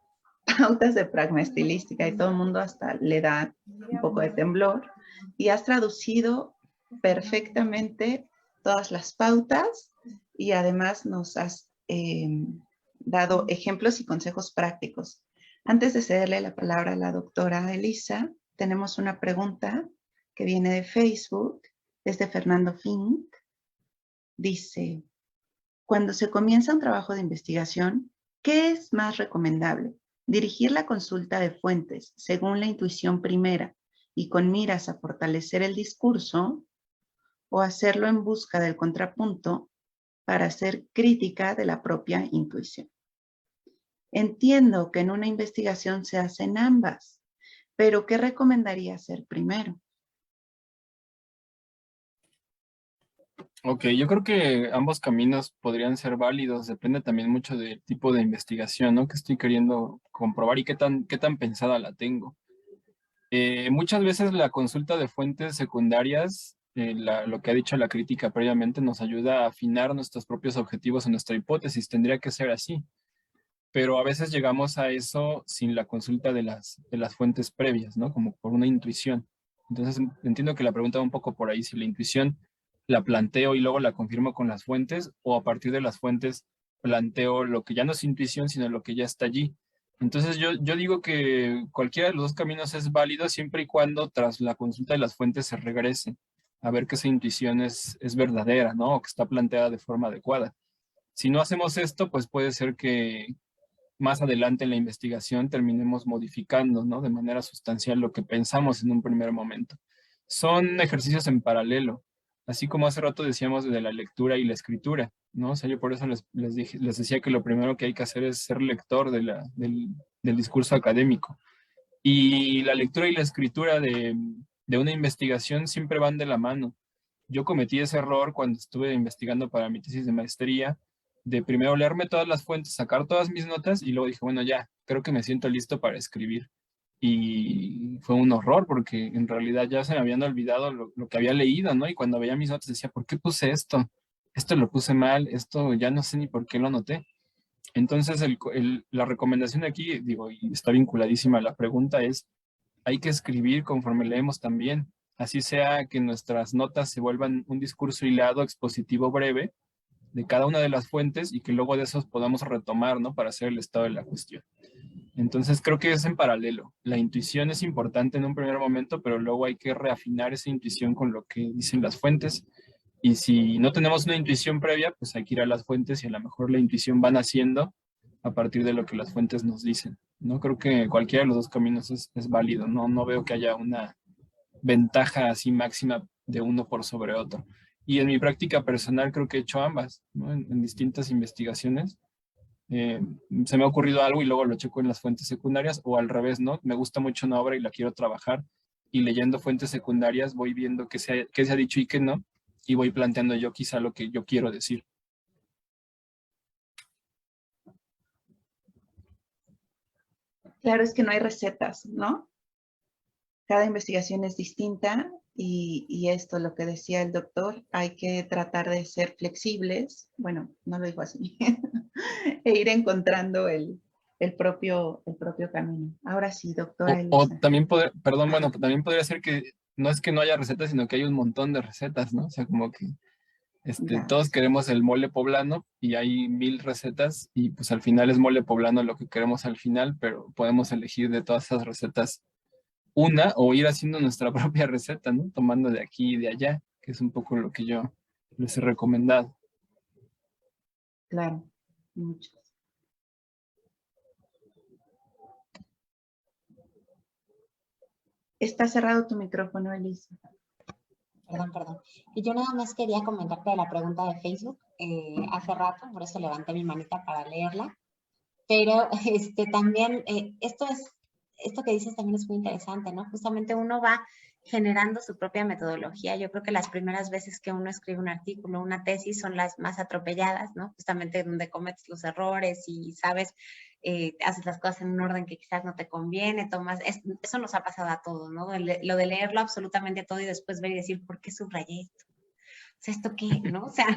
Pautas de pragma estilística y todo el mundo hasta le da un poco de temblor y has traducido perfectamente todas las pautas y además nos has dado ejemplos y consejos prácticos. Antes de cederle la palabra a la doctora Elisa, tenemos una pregunta que viene de Facebook, desde Fernando Fink. Dice, cuando se comienza un trabajo de investigación, ¿qué es más recomendable? ¿Dirigir la consulta de fuentes según la intuición primera y con miras a fortalecer el discurso o hacerlo en busca del contrapunto para hacer crítica de la propia intuición? Entiendo que en una investigación se hacen ambas, pero ¿qué recomendaría hacer primero? Ok, yo creo que ambos caminos podrían ser válidos, depende también mucho del tipo de investigación, ¿no? Que estoy queriendo comprobar y qué tan pensada la tengo. Muchas veces la consulta de fuentes secundarias, lo que ha dicho la crítica previamente, nos ayuda a afinar nuestros propios objetivos en nuestra hipótesis, tendría que ser así, pero a veces llegamos a eso sin la consulta de las fuentes previas, ¿no? Como por una intuición. Entonces entiendo que la pregunta va un poco por ahí, si la intuición la planteo y luego la confirmo con las fuentes, o a partir de las fuentes planteo lo que ya no es intuición, sino lo que ya está allí. Entonces yo digo que cualquiera de los dos caminos es válido siempre y cuando tras la consulta de las fuentes se regrese a ver que esa intuición es verdadera, ¿no? O que está planteada de forma adecuada. Si no hacemos esto, pues puede ser que más adelante en la investigación terminemos modificando, ¿no? De manera sustancial lo que pensamos en un primer momento. Son ejercicios en paralelo, así como hace rato decíamos de la lectura y la escritura, ¿no? O sea, yo por eso les decía que lo primero que hay que hacer es ser lector del discurso académico. Y la lectura y la escritura de una investigación siempre van de la mano. Yo cometí ese error cuando estuve investigando para mi tesis de maestría, de primero leerme todas las fuentes, sacar todas mis notas y luego dije, bueno, ya, creo que me siento listo para escribir. Y fue un horror porque en realidad ya se me habían olvidado lo que había leído, ¿no? Y cuando veía mis notas decía, ¿por qué puse esto? Esto lo puse mal, esto ya no sé ni por qué lo anoté. Entonces, la recomendación aquí, digo, y está vinculadísima a la pregunta, es hay que escribir conforme leemos también. Así sea que nuestras notas se vuelvan un discurso hilado, expositivo breve de cada una de las fuentes y que luego de esos podamos retomar, ¿no? Para hacer el estado de la cuestión. Entonces creo que es en paralelo. La intuición es importante en un primer momento, pero luego hay que reafinar esa intuición con lo que dicen las fuentes. Y si no tenemos una intuición previa, pues hay que ir a las fuentes y a lo mejor la intuición va naciendo a partir de lo que las fuentes nos dicen. No creo que cualquiera de los dos caminos es válido. No veo que haya una ventaja así máxima de uno por sobre otro. Y en mi práctica personal creo que he hecho ambas, ¿no? En distintas investigaciones. Eh, Se me ha ocurrido algo y luego lo checo en las fuentes secundarias o al revés, ¿no? Me gusta mucho una obra y la quiero trabajar y leyendo fuentes secundarias voy viendo qué se ha dicho y qué no y voy planteando yo quizá lo que yo quiero decir. Claro, es que no hay recetas, ¿no? Cada investigación es distinta y esto, lo que decía el doctor, hay que tratar de ser flexibles, bueno, no lo digo así, e ir encontrando el propio camino. Ahora sí, doctora O Elisa. también perdón, bueno, también podría ser que no es que no haya recetas, sino que hay un montón de recetas, ¿no? O sea, como que Ya, todos queremos el mole poblano y hay 1000 recetas y pues al final es mole poblano lo que queremos al final, pero podemos elegir de todas esas recetas una o ir haciendo nuestra propia receta, ¿no? Tomando de aquí y de allá, que es un poco lo que yo les he recomendado. claro, muchos. Está cerrado tu micrófono, Elisa. Perdón. Y yo nada más quería comentarte de la pregunta de Facebook hace rato, por eso levanté mi manita para leerla. Pero también, esto que dices también es muy interesante, ¿no? Justamente uno va generando su propia metodología. Yo creo que las primeras veces que uno escribe un artículo, una tesis, son las más atropelladas, ¿no? Justamente donde cometes los errores y sabes, haces las cosas en un orden que quizás no te conviene, eso nos ha pasado a todos, ¿no? Lo de leerlo absolutamente todo y después ver y decir, ¿por qué subrayé esto? O sea, ¿esto qué? ¿No? O sea,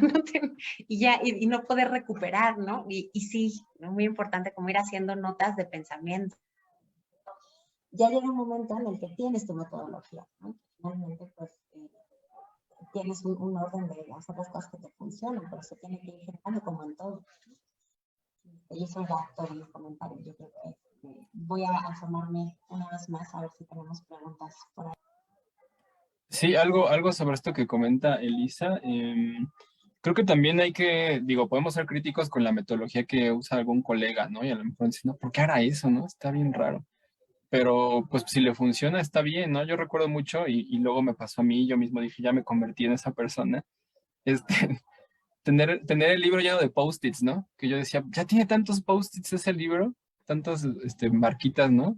y no poder recuperar, ¿no? Y sí, ¿no? Muy importante como ir haciendo notas de pensamiento. Ya llega un momento en el que tienes tu metodología, ¿no? Finalmente, pues, tienes un orden de hacer las cosas que te funcionan, pero se tiene que ir generando como en todo. Y eso era todo mi comentario. Yo creo que voy a asomarme una vez más a ver si tenemos preguntas por ahí. Sí, algo sobre esto que comenta Elisa. Creo que también hay que, digo, podemos ser críticos con la metodología que usa algún colega, ¿no? Y a lo mejor decir, no, ¿por qué hará eso, no? Está bien raro. Pero pues si le funciona, está bien, ¿no? Yo recuerdo mucho y luego me pasó a mí, yo mismo dije, ya me convertí en esa persona. Este, tener el libro lleno de post-its, ¿no? Que yo decía, ya tiene tantos post-its ese libro, tantas marquitas, ¿no?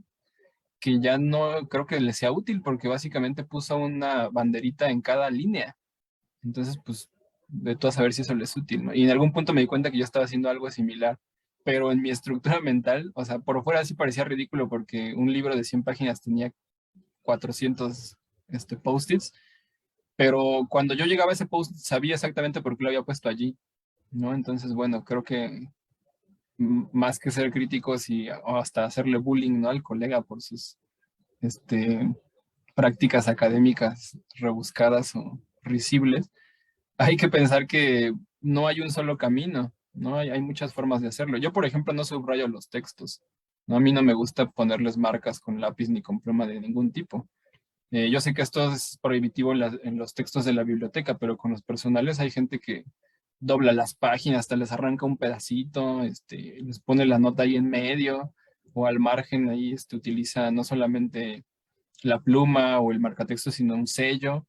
Que ya no creo que le sea útil porque básicamente puso una banderita en cada línea. Entonces, pues de todo saber si eso les es útil, ¿no? Y en algún punto me di cuenta que yo estaba haciendo algo similar, pero en mi estructura mental, o sea, por fuera sí parecía ridículo porque un libro de 100 páginas tenía 400 post-its, pero cuando yo llegaba a ese post sabía exactamente por qué lo había puesto allí, ¿no? Entonces, bueno, creo que más que ser críticos o hasta hacerle bullying, ¿no?, al colega por sus prácticas académicas rebuscadas o risibles, hay que pensar que no hay un solo camino, ¿no? Hay muchas formas de hacerlo. Yo, por ejemplo, no subrayo los textos, ¿no? A mí no me gusta ponerles marcas con lápiz ni con pluma de ningún tipo. Yo sé que esto es prohibitivo en los textos de la biblioteca, pero con los personales hay gente que dobla las páginas, hasta les arranca un pedacito, les pone la nota ahí en medio o al margen ahí, utiliza no solamente la pluma o el marcatexto, sino un sello.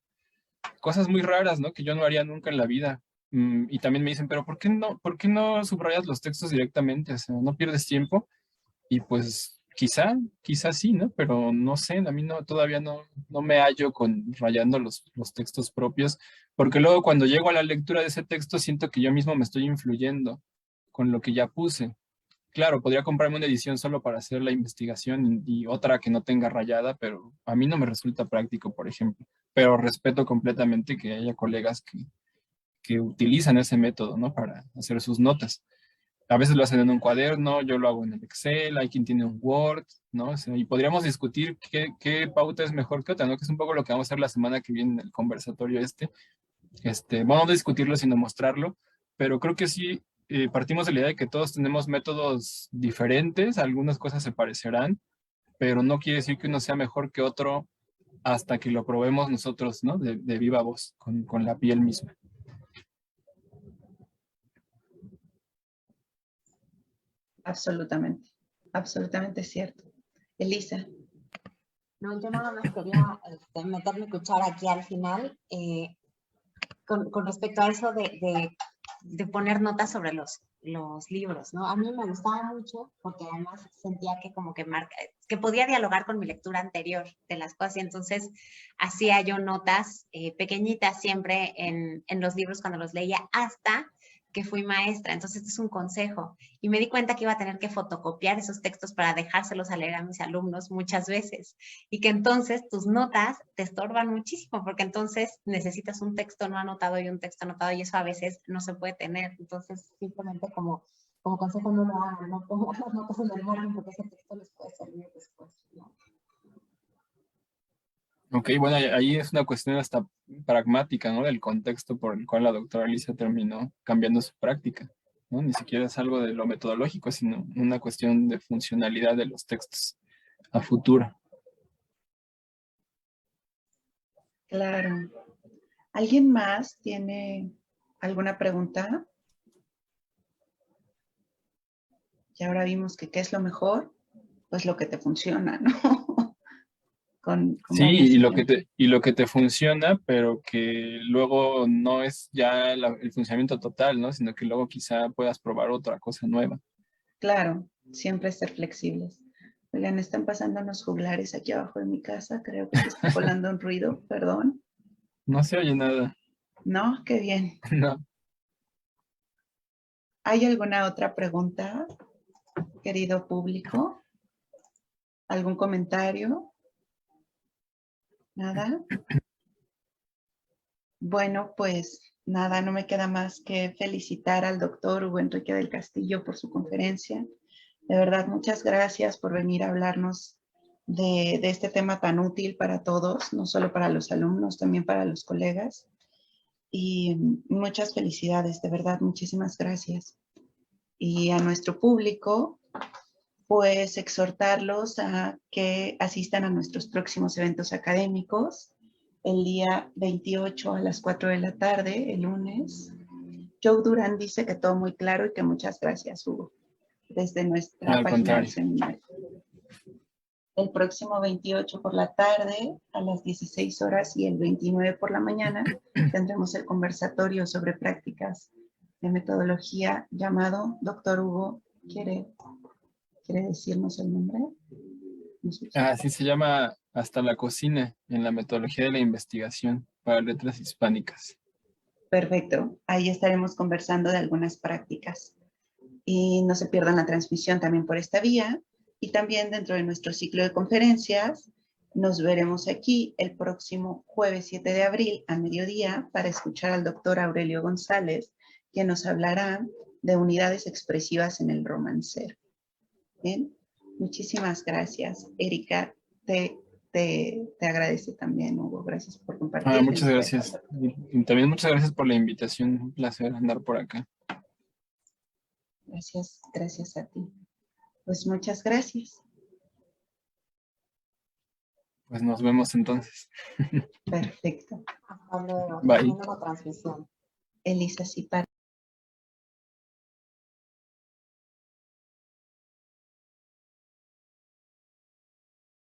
Cosas muy raras, ¿no? Que yo no haría nunca en la vida. Y también me dicen, pero por qué no subrayas los textos directamente? O sea, no pierdes tiempo. Y pues quizá sí, ¿no? Pero no sé, a mí no, todavía no me hallo con rayando los textos propios, porque luego cuando llego a la lectura de ese texto siento que yo mismo me estoy influyendo con lo que ya puse. Claro, podría comprarme una edición solo para hacer la investigación y otra que no tenga rayada, pero a mí no me resulta práctico, por ejemplo. Pero respeto completamente que haya colegas que utilizan ese método, ¿no? Para hacer sus notas. A veces lo hacen en un cuaderno, yo lo hago en el Excel, hay quien tiene un Word, ¿no? O sea, y podríamos discutir qué pauta es mejor que otra, ¿no? Que es un poco lo que vamos a hacer la semana que viene en el conversatorio vamos a discutirlo sino mostrarlo, pero creo que sí partimos de la idea de que todos tenemos métodos diferentes, algunas cosas se parecerán, pero no quiere decir que uno sea mejor que otro hasta que lo probemos nosotros, ¿no? De viva voz, con la piel misma. Absolutamente, absolutamente cierto. Elisa. No, yo nada más quería meter mi cuchara aquí al final con respecto a eso de poner notas sobre los libros, ¿no? A mí me gustaba mucho porque además sentía que como que podía dialogar con mi lectura anterior de las cosas y entonces hacía yo notas pequeñitas siempre en los libros cuando los leía hasta que fui maestra. Entonces, este es un consejo. Y me di cuenta que iba a tener que fotocopiar esos textos para dejárselos a leer a mis alumnos muchas veces. Y que entonces tus notas te estorban muchísimo, porque entonces necesitas un texto no anotado y un texto anotado, y eso a veces no se puede tener. Entonces, simplemente como consejo no lo hagan, no pongan las notas en el margen, porque ese texto les puede servir después, ¿no? Ok, bueno, ahí es una cuestión hasta pragmática, ¿no? Del contexto por el cual la doctora Alicia terminó cambiando su práctica, ¿no? Ni siquiera es algo de lo metodológico, sino una cuestión de funcionalidad de los textos a futuro. Claro. ¿Alguien más tiene alguna pregunta? Y ahora vimos que qué es lo mejor, pues lo que te funciona, ¿no? Sí, y lo que te funciona, pero que luego no es ya el funcionamiento total, ¿no? Sino que luego quizá puedas probar otra cosa nueva. Claro, siempre ser flexibles. Oigan, están pasando unos juglares aquí abajo de mi casa, creo que se está colando un ruido, perdón. No se oye nada. No, qué bien. No. ¿Hay alguna otra pregunta, querido público? ¿Algún comentario? ¿Nada? Bueno, pues nada, no me queda más que felicitar al doctor Hugo Enrique del Castillo por su conferencia. De verdad, muchas gracias por venir a hablarnos de este tema tan útil para todos, no solo para los alumnos, también para los colegas. Y muchas felicidades, de verdad, muchísimas gracias. Y a nuestro público, pues exhortarlos a que asistan a nuestros próximos eventos académicos el día 28 a las 4 de la tarde, el lunes. Joe Durán dice que todo muy claro y que muchas gracias, Hugo, desde nuestra página del seminario. El próximo 28 por la tarde a las 16 horas y el 29 por la mañana tendremos el conversatorio sobre prácticas de metodología llamado Doctor Hugo. ¿Quiere decirnos el nombre? Así se llama Hasta la cocina en la metodología de la investigación para letras hispánicas. Perfecto. Ahí estaremos conversando de algunas prácticas. Y no se pierdan la transmisión también por esta vía. Y también dentro de nuestro ciclo de conferencias, nos veremos aquí el próximo jueves 7 de abril a mediodía para escuchar al doctor Aurelio González, que nos hablará de unidades expresivas en el romancero. Bien, muchísimas gracias. Erika, te agradece también, Hugo. Gracias por compartir. Muchas gracias. Y también muchas gracias por la invitación. Un placer andar por acá. Gracias a ti. Pues muchas gracias. Pues nos vemos entonces. Perfecto. Hasta luego. Bye. Termino la transmisión. Elisa Cipar.